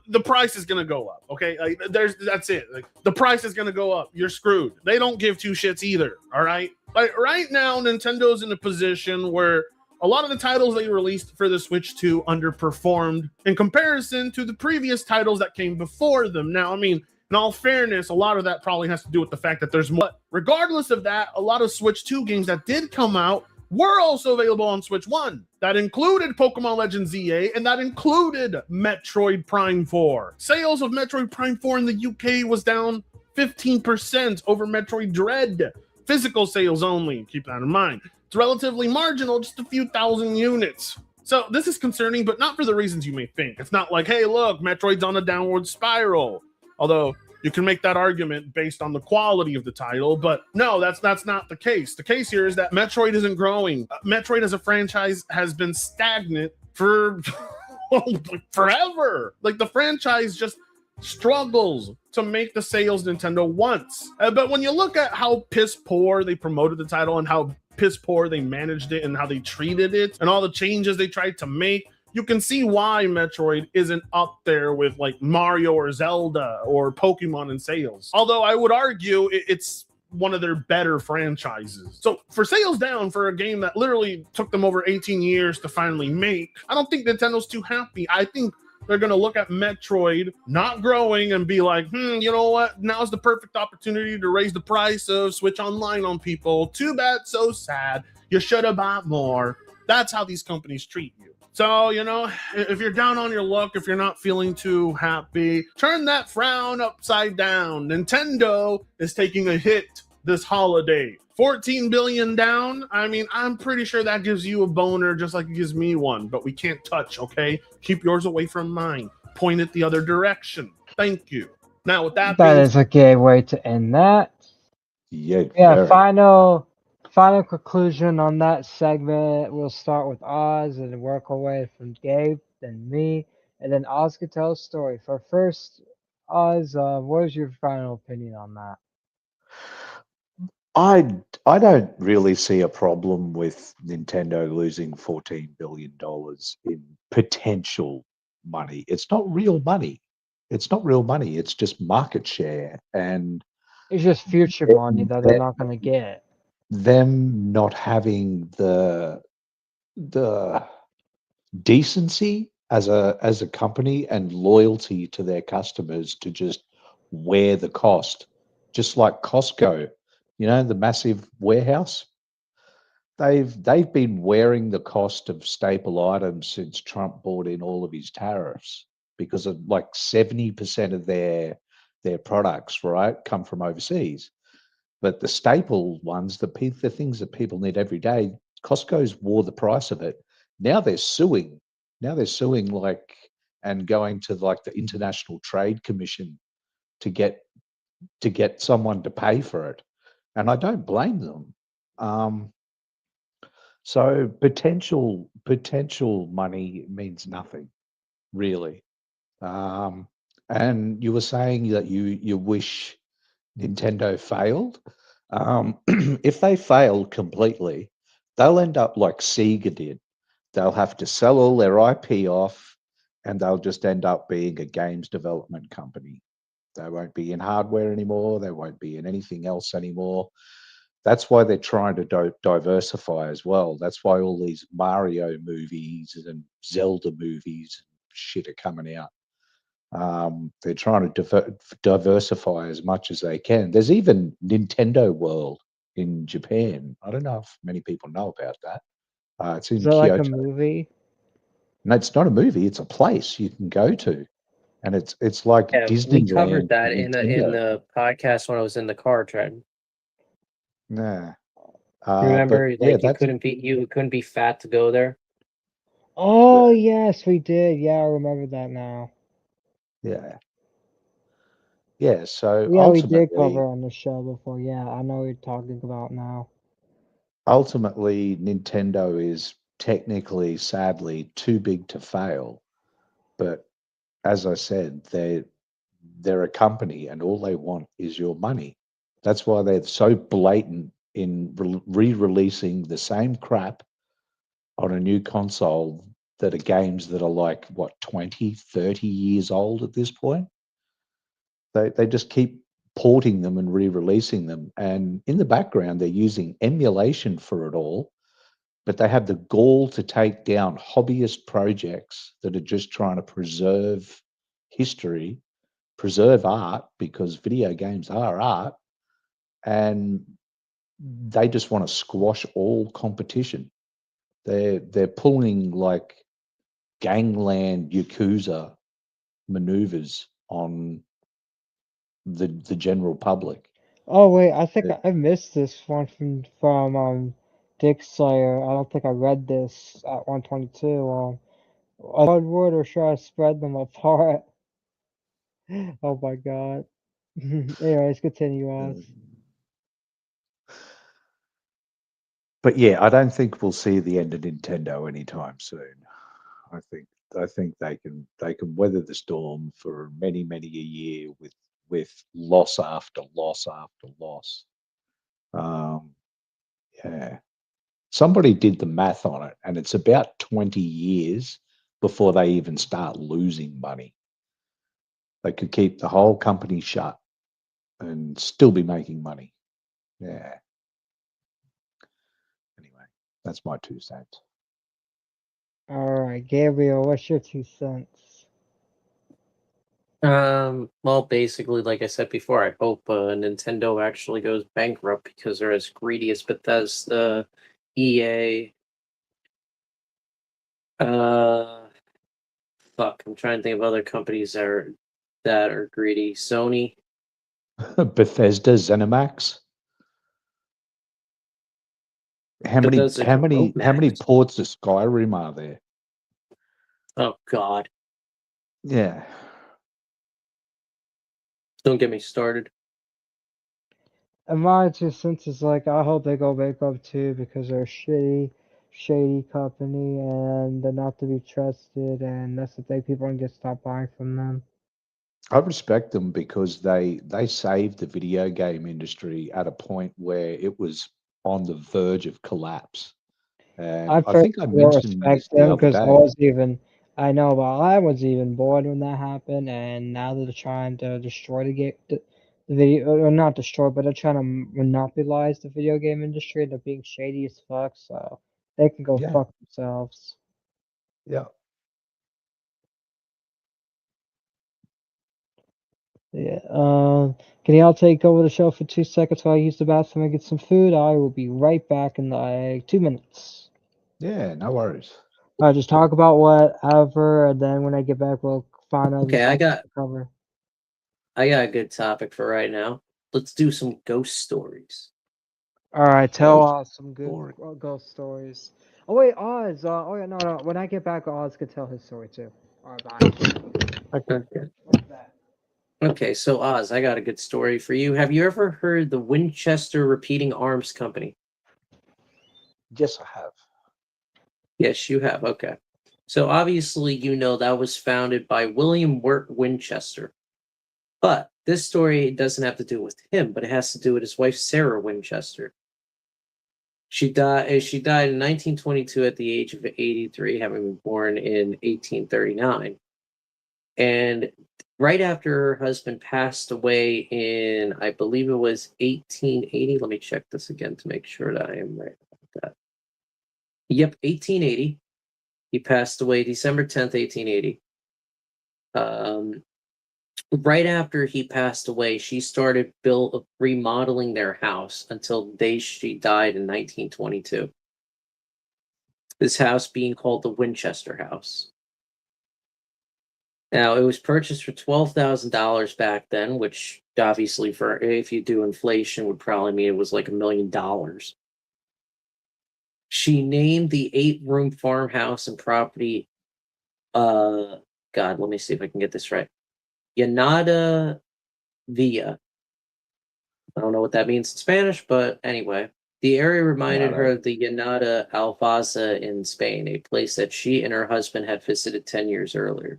the price is gonna go up. Okay, like that's it. Like the price is gonna go up. You're screwed. They don't give two shits either. All right. Like right now, Nintendo's in a position where a lot of the titles they released for the Switch 2 underperformed in comparison to the previous titles that came before them. Now, I mean, in all fairness, a lot of that probably has to do with the fact that there's more. Regardless of that, a lot of Switch 2 games that did come out were also available on Switch 1. That included Pokemon Legends ZA, and that included Metroid Prime 4. Sales of Metroid Prime 4 in the UK was down 15% over Metroid Dread. Physical sales only, keep that in mind. It's relatively marginal, just a few thousand units. So this is concerning, but not for the reasons you may think. It's not like, hey, look, Metroid's on a downward spiral. Although you can make that argument based on the quality of the title, but no, that's not the case. The case here is that Metroid isn't growing. Metroid as a franchise has been stagnant for forever. Like the franchise just struggles to make the sales Nintendo wants. But when you look at how piss poor they promoted the title and how piss poor they managed it and how they treated it and all the changes they tried to make, you can see why Metroid isn't up there with like Mario or Zelda or Pokemon in sales. Although I would argue it's one of their better franchises. So for sales down for a game that literally took them over 18 years to finally make, I don't think Nintendo's too happy. I think they're going to look at Metroid not growing and be like, you know what? Now's the perfect opportunity to raise the price of Switch Online on people. Too bad, so sad. You should have bought more. That's how these companies treat you. So, you know, if you're down on your luck, if you're not feeling too happy, turn that frown upside down. Nintendo is taking a hit this holiday. 14 billion down. I mean, I'm pretty sure that gives you a boner just like it gives me one, but we can't touch, okay? Keep yours away from mine. Point it the other direction. Thank you. Now, with that is a good way to end that. Yeah. Yeah, final conclusion on that segment. We'll start with Oz and work our way from Gabe, then me, and then Oz can tell a story. For first, Oz, what is your final opinion on that? I don't really see a problem with Nintendo losing $14 billion in potential money. It's not real money. It's not real money. It's just market share. And it's just future money that they're not going to get. Them not having the decency as a company and loyalty to their customers to just wear the cost, just like Costco, you know, the massive warehouse. They've been wearing the cost of staple items since Trump brought in all of his tariffs, because of like 70% of their products, right, come from overseas. But the staple ones, the things that people need every day, Costco's wore the price of it. Now they're suing. Like, and going to like the International Trade Commission to get someone to pay for it. And I don't blame them. So potential money means nothing, really. And you were saying that you wish Nintendo failed. If they fail completely, they'll end up like Sega did. They'll have to sell all their IP off, and they'll just end up being a games development company. They won't be in hardware anymore. They won't be in anything else anymore. That's why they're trying to diversify as well. That's why all these Mario movies and Zelda movies shit are coming out. They're trying to diversify as much as they can. There's even Nintendo World in Japan. I don't know if many people know about that. It's Is in that like a Kyoto. movie? No, it's not a movie. It's a place you can go to, and it's like Yeah, we Disneyland covered for that in Nintendo. the podcast when I was in the car, Trent. Nah. You remember, But yeah, like you that's couldn't be fat to go there. Oh yes, we did. Yeah, I remember that now. yeah. Yeah, so Yeah, we did cover ultimately, on the show before. Yeah, I know what you're talking about now. Nintendo is technically, sadly, too big to fail. But as I said, they're a company, and all they want is your money. That's why they're so blatant in re-releasing the same crap on a new console that are games that are like what 20, 30 years old at this point. They just keep porting them and re-releasing them, and in the background they're using emulation for it all, but they have the gall to take down hobbyist projects that are just trying to preserve history, preserve art, because video games are art, and they just want to squash all competition. They're pulling like gangland yakuza maneuvers on the general public. Oh wait, I think Uh, I missed this one from Dick Slayer. I don't think I read this at 122. A hardwood or should I spread them apart? Oh my god. Anyways, continue on. But yeah, I don't think we'll see the end of Nintendo anytime soon. I think they can weather the storm for many a year with loss after loss after loss. Um, yeah, somebody did the math on it, and it's about 20 years before they even start losing money. They could keep the whole company shut and still be making money. Yeah. Anyway, that's my 2 cents. Alright, Gabriel, what's your 2 cents? Well, basically, like I said before, I hope Nintendo actually goes bankrupt because they're as greedy as Bethesda, EA. Fuck, I'm trying to think of other companies that are greedy. Sony. Bethesda, ZeniMax. How many Bethesda how wrote many how many Max. ports of Skyrim are there? Oh God, Yeah. don't get me started. And my 2 cents is like, I hope they go bankrupt too because they're a shady company and they're not to be trusted, and that's the thing, people are gonna stop buying from them. I respect them because they saved the video game industry at a point where it was on the verge of collapse. And I I personally think I don't mentioned respect this the them other because day. I know, but I was even born when that happened, and now they're trying to destroy the video, or not destroy, but they're trying to monopolize the video game industry. They're being shady as fuck, so they can go Yeah, fuck themselves. yeah. Yeah. Can y'all take over the show for 2 seconds while I use the bathroom and get some food? I will be right back in like 2 minutes. Yeah, no worries. I'll just talk about whatever, and then when I get back, we'll find other Okay, topics to cover. I got a good topic for right now. Let's do some ghost stories. All right, tell Ghost Oz some good story. ghost stories. Oh wait, Oz. Oh yeah, no. When I get back, Oz could tell his story too. All right, bye. Okay. Okay, so Oz, I got a good story for you. Have you ever heard the Winchester Repeating Arms Company? Yes, I have. Yes, you have. Okay. So obviously, you know that was founded by William Wirt Winchester. But this story doesn't have to do with him, but it has to do with his wife, Sarah Winchester. She died in 1922 at the age of 83, having been born in 1839. And right after her husband passed away in, I believe it was 1880. Let me check this again to make sure that I am right about that. Yep, 1880. He passed away December 10th, 1880. Right after he passed away, she started remodeling their house until the day she died in 1922. This house being called the Winchester House. Now, it was purchased for $12,000 back then, which obviously, for if you do inflation, would probably mean it was like $1 million. She named the 8-room farmhouse and property. God, let me see if I can get this right. Llanada Villa. I don't know what that means in Spanish, but anyway, the area reminded her of the Llanada Albaza in Spain, a place that she and her husband had visited 10 years earlier.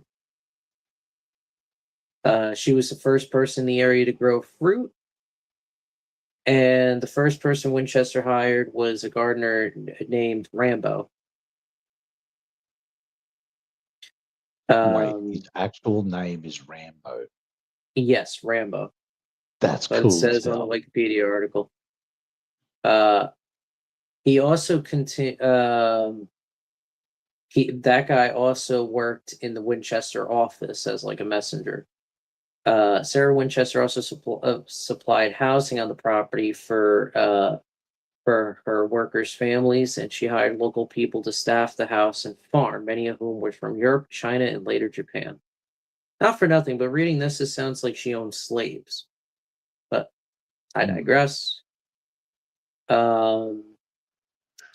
She was the first person in the area to grow fruit, and the first person Winchester hired was a gardener named Rambo. Wait, his actual name is Rambo. Yes, Rambo. That's But cool. it says on the Wikipedia article. He also that guy also worked in the Winchester office as like a messenger. Sarah Winchester also supplied housing on the property for her workers' families, and she hired local people to staff the house and farm, many of whom were from Europe, China, and later Japan. Not for nothing, but reading this, it sounds like she owned slaves. But I digress. So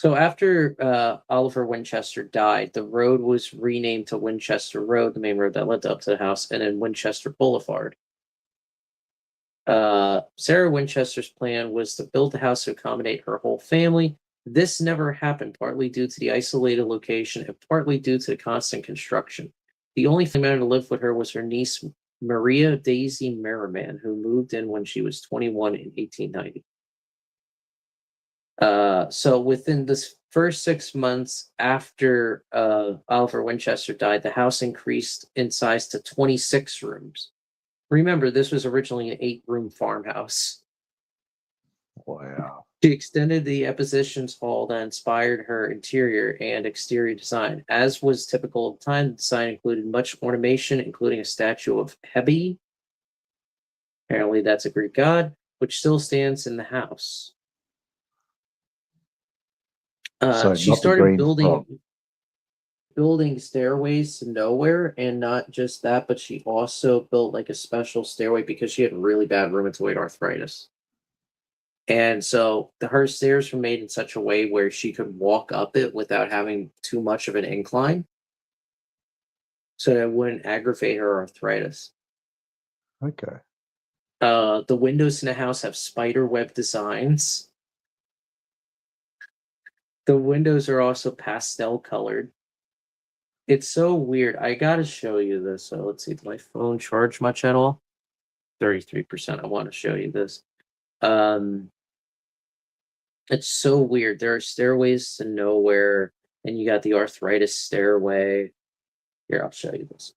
after Oliver Winchester died, the road was renamed to Winchester Road, the main road that led up to the house, and then Winchester Boulevard. Sarah Winchester's plan was to build the house to accommodate her whole family. This never happened, partly due to the isolated location and partly due to the constant construction. The only family to live with her was her niece, Maria Daisy Merriman, who moved in when she was 21 in 1890. So within this first 6 months after Oliver Winchester died, the house increased in size to 26 rooms. Remember, this was originally an 8-room farmhouse. Wow. She extended the Expositions Hall that inspired her interior and exterior design. As was typical of the time, the design included much ornamentation, including a statue of Hebe. Apparently that's a Greek god, which still stands in the house. She started building stairways to nowhere, and not just that, but she also built like a special stairway because she had really bad rheumatoid arthritis. And so her stairs were made in such a way where she could walk up it without having too much of an incline, so that it wouldn't aggravate her arthritis. Okay. The windows in the house have spider web designs. The windows are also pastel colored. It's so weird. I gotta show you this. So let's see, did my phone charge much at all? 33%. I want to show you this. It's so weird. There are stairways to nowhere, and you got the arthritis stairway. Here, I'll show you this.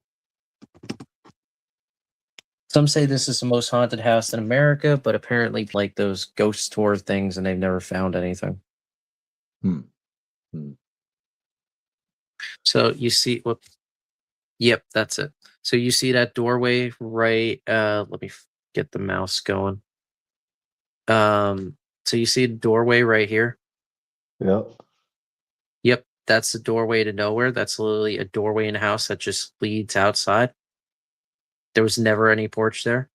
Some say this is the most haunted house in America, but apparently like those ghost tour things, and they've never found anything. So you see, yep, that's it. So you see that doorway, right? Let me get the mouse going. So you see the doorway right here? Yep. Yep, that's the doorway to nowhere. That's literally a doorway in a house that just leads outside. There was never any porch there.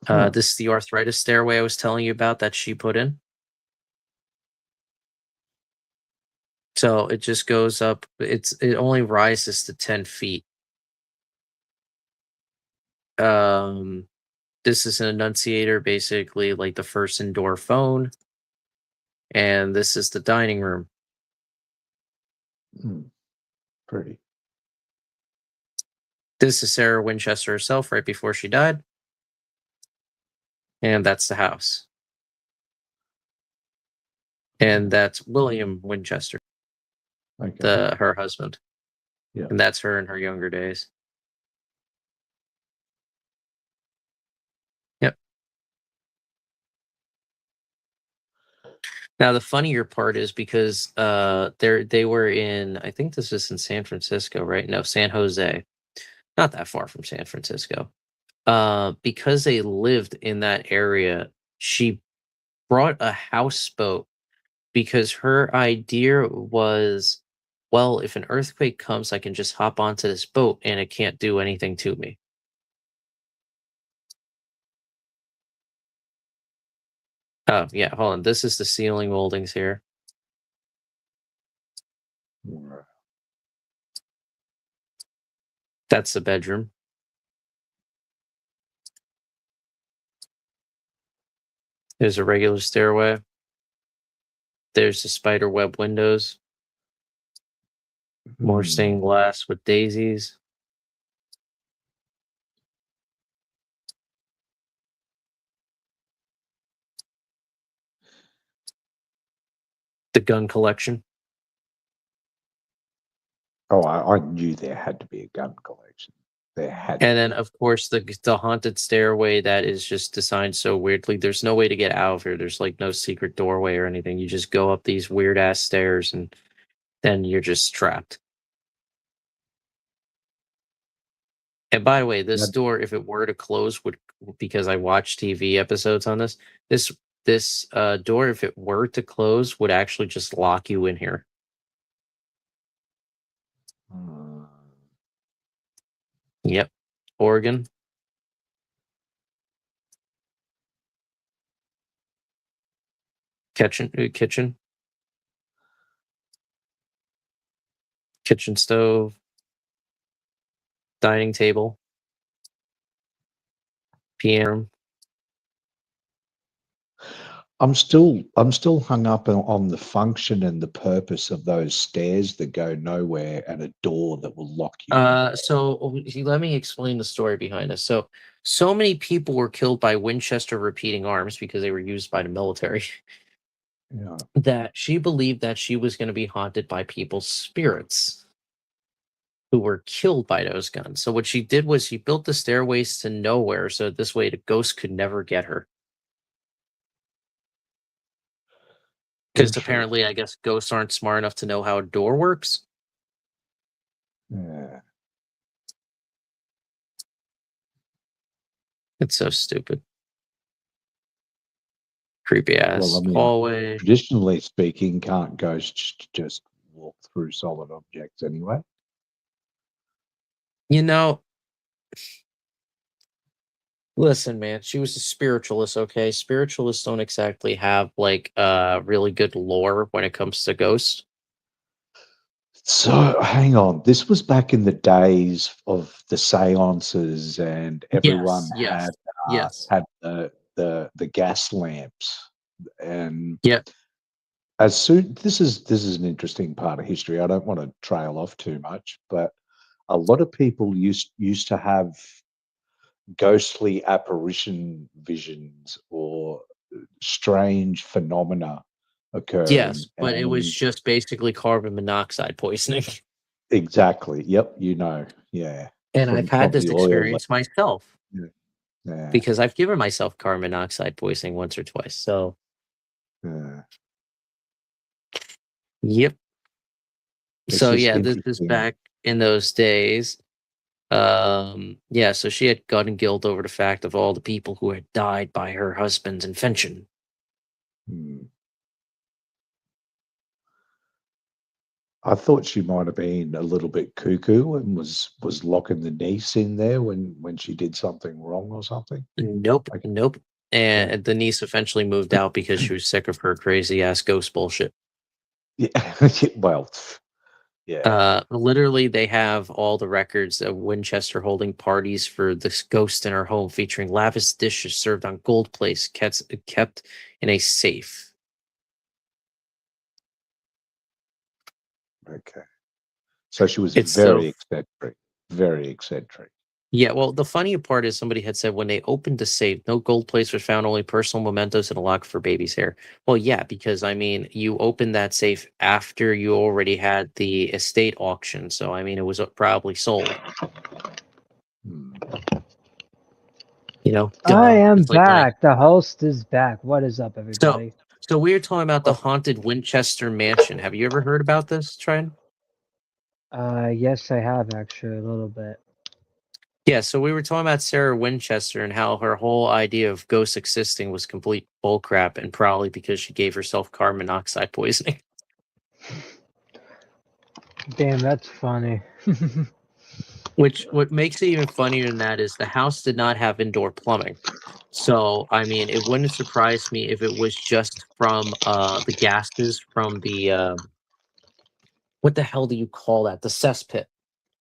This is the arthritis stairway I was telling you about that she put in. So it just goes up. It only rises to 10 feet. This is an annunciator, basically like the first indoor phone. And this is the dining room. Pretty. This is Sarah Winchester herself right before she died. And that's the house. And that's William Winchester, Okay. her husband. Yeah. And that's her in her younger days. Yep. Now the funnier part is because they were in, I think this is in San Francisco, right? No, San Jose. Not that far from San Francisco. Because they lived in that area, she brought a houseboat because her idea was, well, if an earthquake comes, I can just hop onto this boat and it can't do anything to me. Oh, yeah, hold on. This is the ceiling moldings here. That's the bedroom. There's a regular stairway. There's the spider web windows. More stained glass with daisies. The gun collection. Oh, I knew there had to be a gun collection. There had And then, of course, the haunted stairway that is just designed so weirdly. There's no way to get out of here. There's like no secret doorway or anything. You just go up these weird ass stairs and then you're just trapped. And by the way, this door, if it were to close, would, because I watched TV episodes on this door, if it were to close, would actually just lock you in here. Yep. Oregon. Kitchen. Kitchen stove. Dining table. Piano. I'm still hung up on the function and the purpose of those stairs that go nowhere and a door that will lock you. So let me explain the story behind this. So many people were killed by Winchester repeating arms because they were used by the military. Yeah. That she believed that she was going to be haunted by people's spirits who were killed by those guns. So what she did was she built the stairways to nowhere, so this way the ghost could never get her. Because apparently, I guess ghosts aren't smart enough to know how a door works. Yeah. It's so stupid. Creepy ass hallway. Traditionally speaking, can't ghosts just walk through solid objects anyway? You know, listen, man, she was a spiritualist, okay? Spiritualists don't exactly have like really good lore when it comes to ghosts. So hang on, this was back in the days of the seances, and everyone had the gas lamps, and as soon this is an interesting part of history. I don't want to trail off too much, but a lot of people used to have ghostly apparition visions or strange phenomena occurring. Yes, but it was just basically carbon monoxide poisoning. Exactly. Yep. Yeah. And I've had this experience myself. Yeah. Because I've given myself carbon monoxide poisoning once or twice. So, yep. So yeah, this is back in those days. Yeah, so she had gut and guilt over the fact of all the people who had died by her husband's invention. I thought she might have been a little bit cuckoo and was locking the niece in there when she did something wrong or something. Nope. And the niece eventually moved out because she was sick of her crazy ass ghost bullshit. Yeah. Well, yeah. Literally, they have all the records of Winchester holding parties for this ghost in her home, featuring lavish dishes served on gold plates kept in a safe. Okay. So she was very eccentric. very eccentric. Yeah, well, the funny part is somebody had said when they opened the safe, no gold plates was found, only personal mementos and a lock for baby's hair. Well, yeah, because I mean, you opened that safe after you already had the estate auction, so I mean, it was probably sold. Hmm. You know, I am It's like when back. The host is back. What is up, everybody? So we were talking about the haunted Winchester Mansion. Have you ever heard about this, Trent? Yes, I have actually a little bit. Yeah, so we were talking about Sarah Winchester and how her whole idea of ghosts existing was complete bullcrap, and probably because she gave herself carbon monoxide poisoning. Damn, that's funny. Which, what makes it even funnier than that is the house did not have indoor plumbing. So, I mean, it wouldn't surprise me if it was just from the gases from the what the hell do you call that? The cesspit.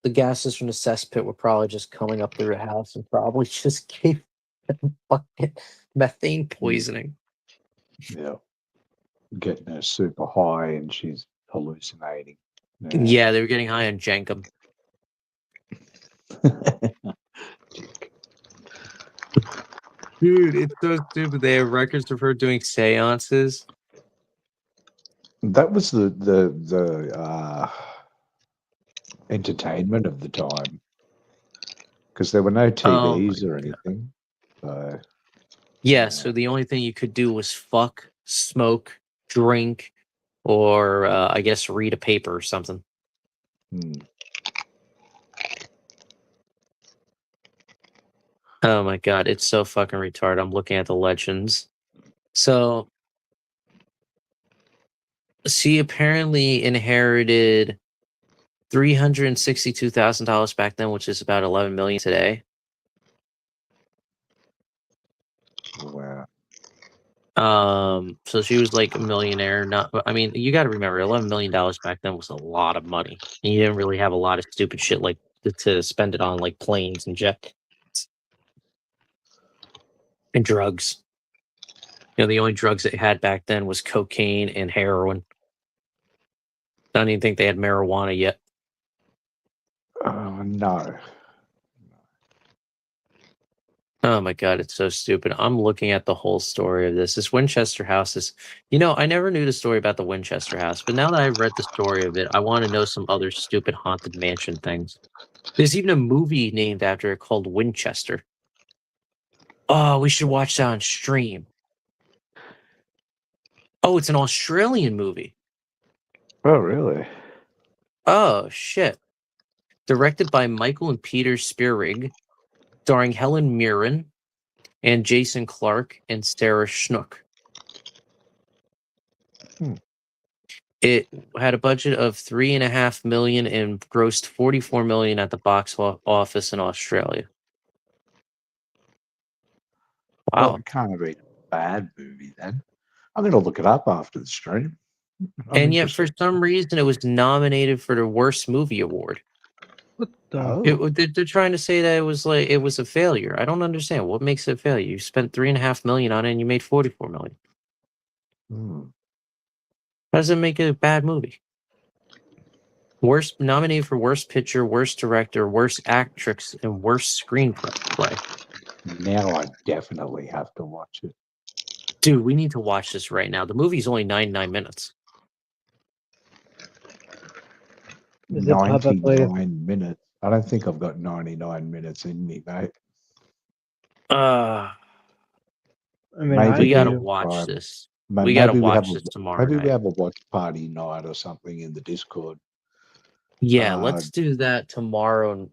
The gases from the cesspit were probably just coming up through her house and probably just gave them fucking methane poisoning. Yeah. Getting her super high and she's hallucinating. Yeah, they were getting high on Jenkum. Dude, it's so stupid. They have records of her doing seances. That was the entertainment of the time, because there were no TVs or anything. So yeah, so the only thing you could do was fuck, smoke, drink, or I guess read a paper or something. Oh my god, it's so fucking retarded. I'm looking at the legends. So she apparently inherited $362,000 back then, which is about $11 million today. Wow. So she was like a millionaire. I mean, you got to remember, $11 million back then was a lot of money. And you didn't really have a lot of stupid shit like to spend it on, like planes and jets and drugs. You know, the only drugs they had back then was cocaine and heroin. I don't even think they had marijuana yet. No. Oh my god, it's so stupid. I'm looking at the whole story of this. This Winchester house is, you know, I never knew the story about the Winchester house, but now that I've read the story of it, I want to know some other stupid haunted mansion things. There's even a movie named after it called Winchester. Oh, we should watch that on stream. Oh, it's an Australian movie. Oh, really? Oh, shit. Directed by Michael and Peter Spearig, starring Helen Mirren and Jason Clarke and Sarah Schnook. It had a budget of $3.5 million and grossed $44 million at the box office in Australia. Wow. Well, it can't have been a bad movie then. I'm going to look it up after the stream. And yet, for some reason, it was nominated for the worst movie award. What the? They're trying to say that it was a failure. I don't understand. What makes it a failure? You spent $3.5 million on it and you made $44 million. How does it make it a bad movie? Worst nominated for worst picture, worst director, worst actress, and worst screenplay. Now I definitely have to watch it. Dude, we need to watch this right now. The movie's only 99 minutes. 99 minutes. I don't think I've got 99 minutes in me, mate. I mean, Maybe we gotta watch this. We gotta watch this tomorrow Maybe night. we have a watch party night or something in the Discord. Yeah, let's do that tomorrow.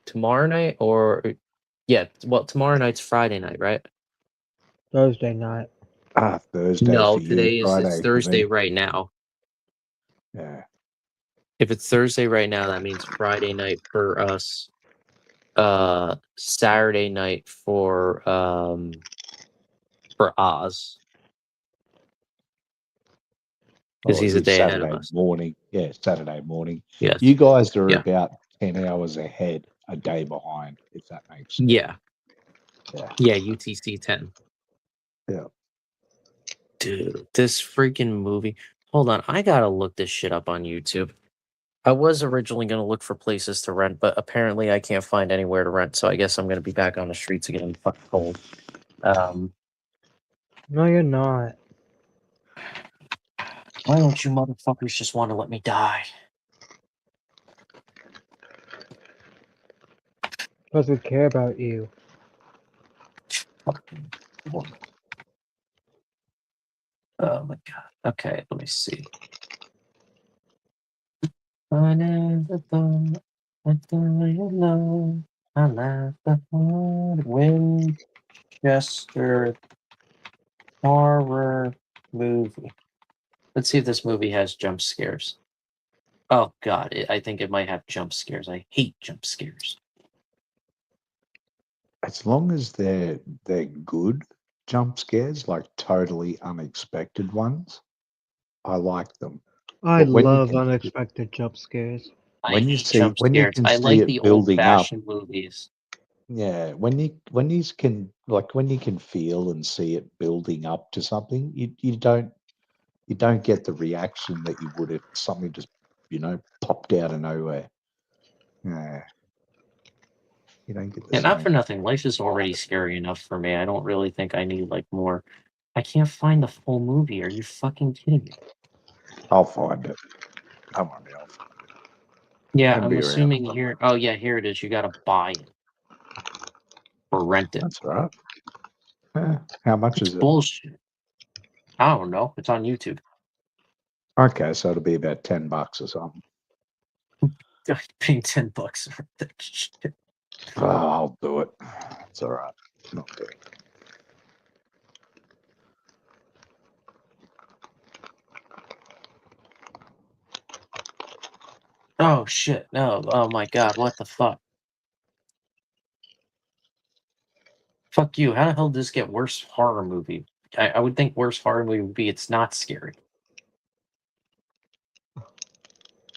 Tomorrow night or tomorrow night's Friday night, right? Thursday night. Thursday. No, for you, today Friday it's for Thursday me. right now. Yeah. If it's Thursday right now, that means Friday night for us. Saturday night for Oz. Because he's a day ahead of us. Morning. Yeah, Saturday morning. Yes. You guys are about 10 hours ahead, a day behind, if that makes sense. Yeah. Yeah. Yeah, UTC 10. Yeah. Dude, this freaking movie. Hold on, I gotta look this shit up on YouTube. I was originally going to look for places to rent, but apparently I can't find anywhere to rent, so I guess I'm going to be back on the streets again. Fucking cold. No, you're not. Why don't you motherfuckers just want to let me die? Because we care about you. Fucking Lord. Oh my god. Okay, let me see. I never thought I'd die alone. I left the heart Winchester horror movie. Let's see if this movie has jump scares. Oh god, I think it might have jump scares. I hate jump scares. As long as they're good jump scares, like totally unexpected ones, I like them. I But when you love can- unexpected jump scares. I When you hate see- jump when you scares. can I see like it the building up. old-fashioned movies. Yeah, when you can feel and see it building up to something, you don't get the reaction that you would if something just popped out of nowhere. Yeah, you don't get the And not same. for nothing, life is already scary enough for me. I don't really think I need like more. I can't find the full movie. Are you fucking kidding me? I'll find it. Come on, I'll find it. Yeah, It'll I'm be around assuming somewhere. here. Oh yeah, here it is. You gotta buy it or rent it. That's all right. How much It's is it? bullshit. I don't know. It's on YouTube. Okay, so it'll be about $10 or something. Paying $10 for that shit. Oh, I'll do it. It's all right. Not good. Oh shit! No! Oh my god! What the fuck? Fuck you! How the hell did this get worse horror movie? I would think worse horror movie would be it's not scary.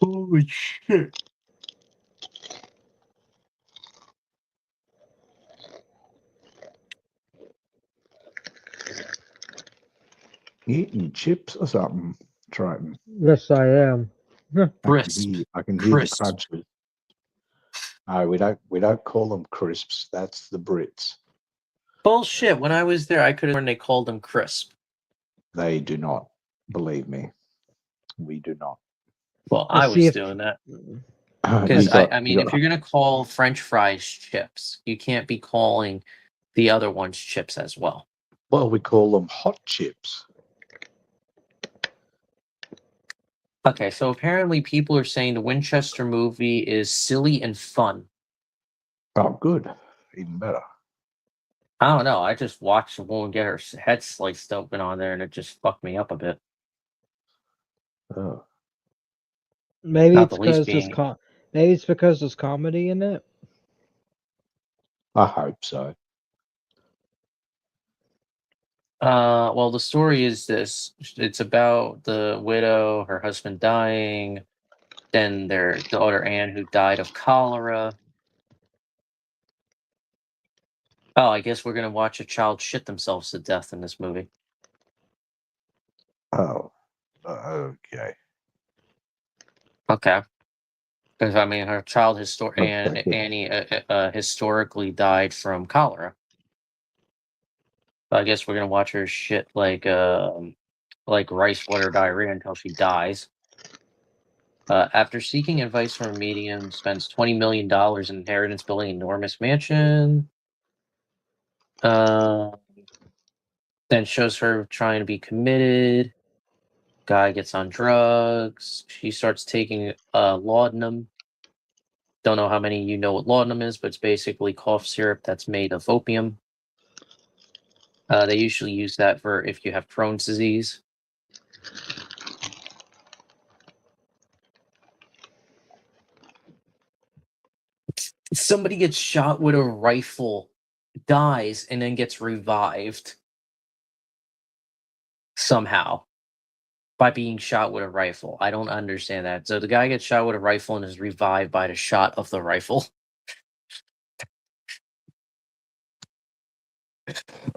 Holy shit! You eating chips or something, Triton? Yes, I am. Crisp. I can hear the Crisp. crunches. No, we don't call them crisps. That's the Brits. Bullshit! When I was there, I could have sworn they called them crisp. They do not. Believe me, we do not. Well, Let's I see was if- doing that. You Because got- I you mean, got- if you're gonna call French fries chips, you can't be calling the other ones chips as well. well, we call them hot chips. Okay, so apparently people are saying the Winchester movie is silly and fun. Oh, good, even better. I don't know. I just watched a woman get her head sliced open on there, and it just fucked me up a bit. Oh. Maybe Not it's the least because being- maybe it's because there's comedy in it. I hope so. Well, the story is this: it's about the widow, her husband dying, then their daughter Anne, who died of cholera. Oh, I guess we're gonna watch a child shit themselves to death in this movie. Oh, okay. Okay. Because I mean, her child Okay. Annie historically died from cholera. So I guess we're gonna watch her shit like rice water diarrhea until she dies. After seeking advice from a medium, spends $20 million in inheritance building an enormous mansion. Then shows her trying to be committed. Guy gets on drugs. She starts taking laudanum. Don't know how many of you know what laudanum is, but it's basically cough syrup that's made of opium. They usually use that for if you have Crohn's disease. Somebody gets shot with a rifle, dies, and then gets revived somehow by being shot with a rifle. I don't understand that. So the guy gets shot with a rifle and is revived by the shot of the rifle.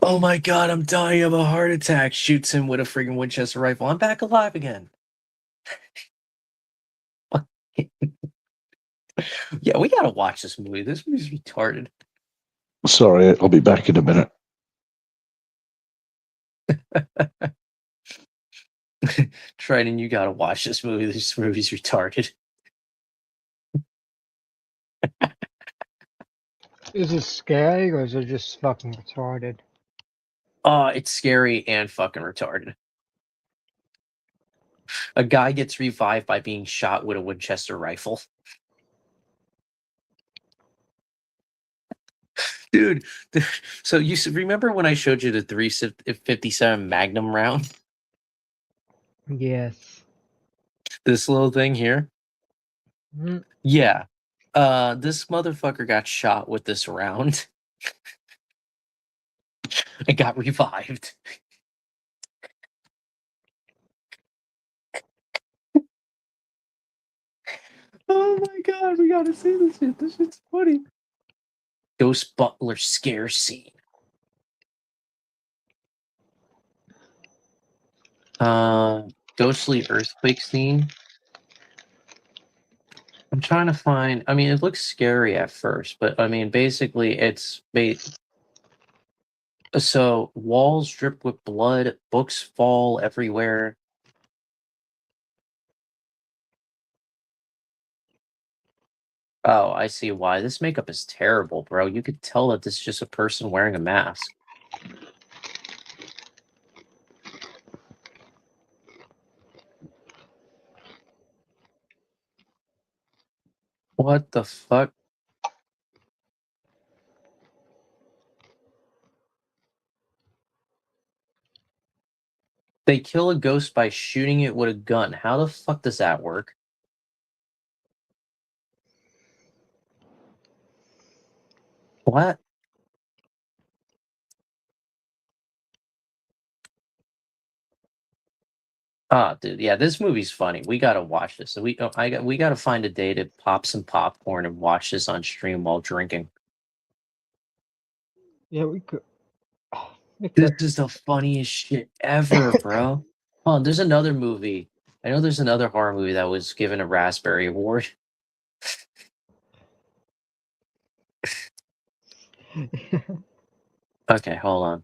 Oh my god, I'm dying of a heart attack. Shoots him with a friggin' Winchester rifle. I'm back alive again. Fuck Yeah, we gotta watch this movie. This movie's retarded. Sorry, I'll be back in a minute. Triton, you gotta watch this movie. This movie's retarded. Is it scary or is it just fucking retarded? It's scary and fucking retarded. A guy gets revived by being shot with a Winchester rifle. Dude, so you remember when I showed you the 357 Magnum round? Yes. This little thing here? Mhm. Yeah. This motherfucker got shot with this round. and got revived. Oh my god, we gotta see this shit. This shit's funny. Ghost Butler scare scene. Ghostly earthquake scene. I'm trying to find. I mean, it looks scary at first, but I mean, basically, it's so walls drip with blood, books fall everywhere. Oh, I see why. This makeup is terrible, bro. You could tell that this is just a person wearing a mask. What the fuck? They kill a ghost by shooting it with a gun. How the fuck does that work? What? Ah, dude, yeah, this movie's funny. We gotta watch this. We gotta find a day to pop some popcorn and watch this on stream while drinking. Yeah, we could. This is the funniest shit ever, bro. Oh, there's another movie. I know there's another horror movie that was given a Raspberry Award. Okay, hold on.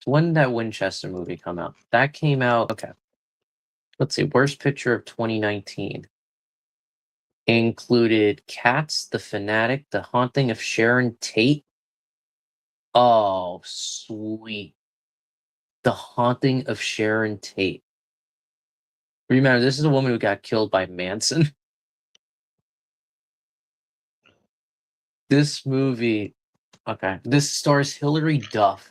When did that Winchester movie come out? That came out. Okay. Let's see. Worst picture of 2019 included Cats, The Fanatic, The Haunting of Sharon Tate. Oh, sweet. The Haunting of Sharon Tate. Remember, this is a woman who got killed by Manson. This movie, okay, this stars Hilary Duff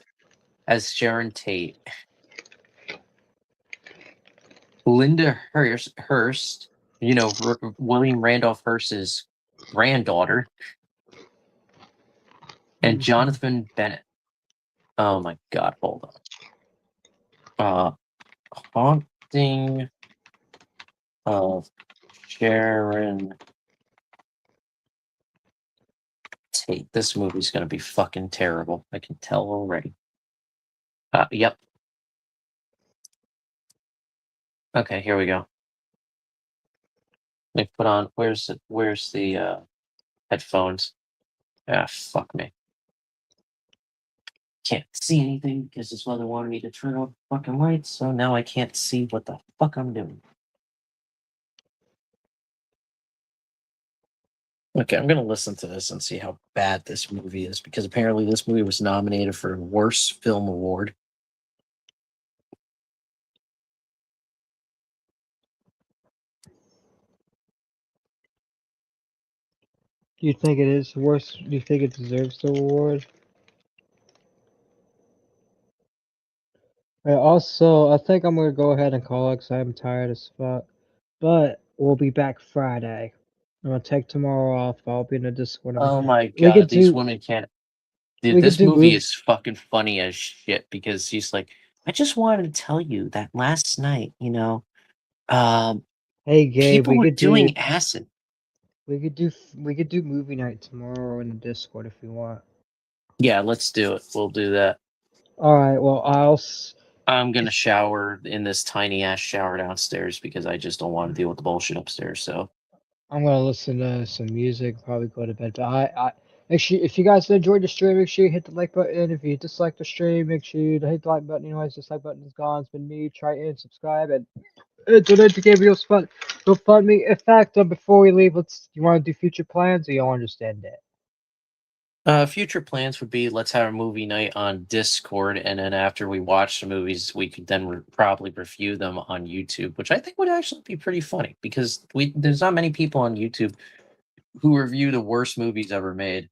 as Sharon Tate. Linda Hurst, you know, William Randolph Hearst's granddaughter, and Jonathan Bennett. Oh my god, hold on. Haunting of Sharon Tate. This movie's gonna be fucking terrible. I can tell already. Yep. Okay, here we go. Let me put on. Where's the headphones? Ah, fuck me. Can't see anything because his mother wanted me to turn off fucking lights, so now I can't see what the fuck I'm doing. Okay, I'm gonna listen to this and see how bad this movie is, because apparently this movie was nominated for Worst Film Award. Do you think it is worse? Do you think it deserves the award? Also, I think I'm gonna go ahead and call it because I'm tired as fuck. But we'll be back Friday. I'm gonna take tomorrow off. I'll be in the Discord. Oh my We could god, these do- women can't. we Dude, could this do movie mov- is fucking funny as shit, because she's like, I just wanted to tell you that last night, you know, Hey Gabe, people were doing acid. we could do movie night tomorrow in the Discord if you want. Yeah, let's do it. We'll do that. All right. Well, I'm gonna shower in this tiny ass shower downstairs because I just don't want to deal with the bullshit upstairs. So I'm gonna listen to some music, probably go to bed. But I make sure if you guys enjoyed the stream, make sure you hit the like button. If you dislike the stream, make sure you hit the like button. Anyways, dislike button is gone. It's been me. Try and subscribe and donate to Gabriel's fund. GoFundMe. In fact, before we leave, you want to do future plans, or you don't understand it? Future plans would be let's have a movie night on Discord, and then after we watch the movies, we could then probably review them on YouTube, which I think would actually be pretty funny because there's not many people on YouTube who review the worst movies ever made.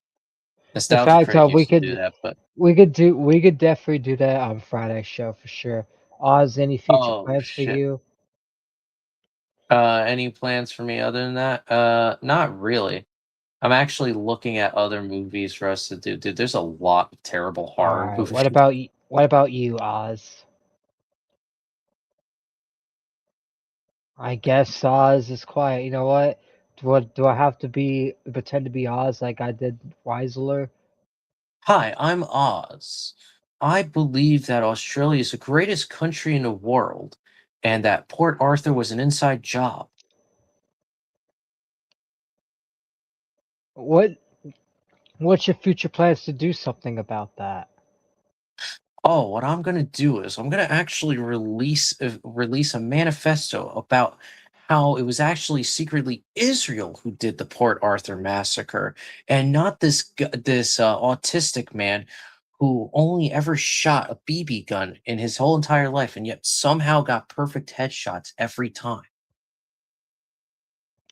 Nostalgia fact, Critic we used to could- do that, but We could definitely do that on Friday's show for sure. Oz, any future Oh, plans for shit. you? Any plans for me other than that? Not really. I'm actually looking at other movies for us to do. Dude, there's a lot of terrible horror Alright, movies. what about you, Oz? I guess Oz is quiet. You know what? Do I have to pretend to be Oz like I did Weisler? Hi, I'm Oz. I believe that Australia is the greatest country in the world, and that Port Arthur was an inside job. What's your future plans to do something about that? Oh, what I'm gonna do is I'm gonna actually release a manifesto about how it was actually secretly Israel who did the Port Arthur massacre, and not this autistic man who only ever shot a BB gun in his whole entire life, and yet somehow got perfect headshots every time.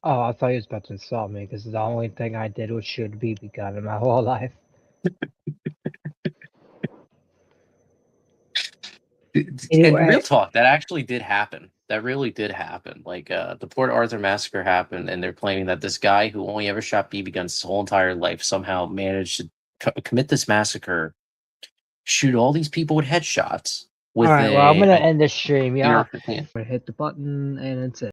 Oh, I thought he was about to insult me because the only thing I did was shoot a BB gun in my whole life. And Anyway. real talk, that actually did happen. That really did happen. Like the Port Arthur massacre happened, and they're claiming that this guy who only ever shot BB guns his whole entire life somehow managed to commit this massacre, shoot all these people with headshots. With Alright, well, I'm gonna a end this stream. Yeah, European. I'm gonna hit the button and that's it.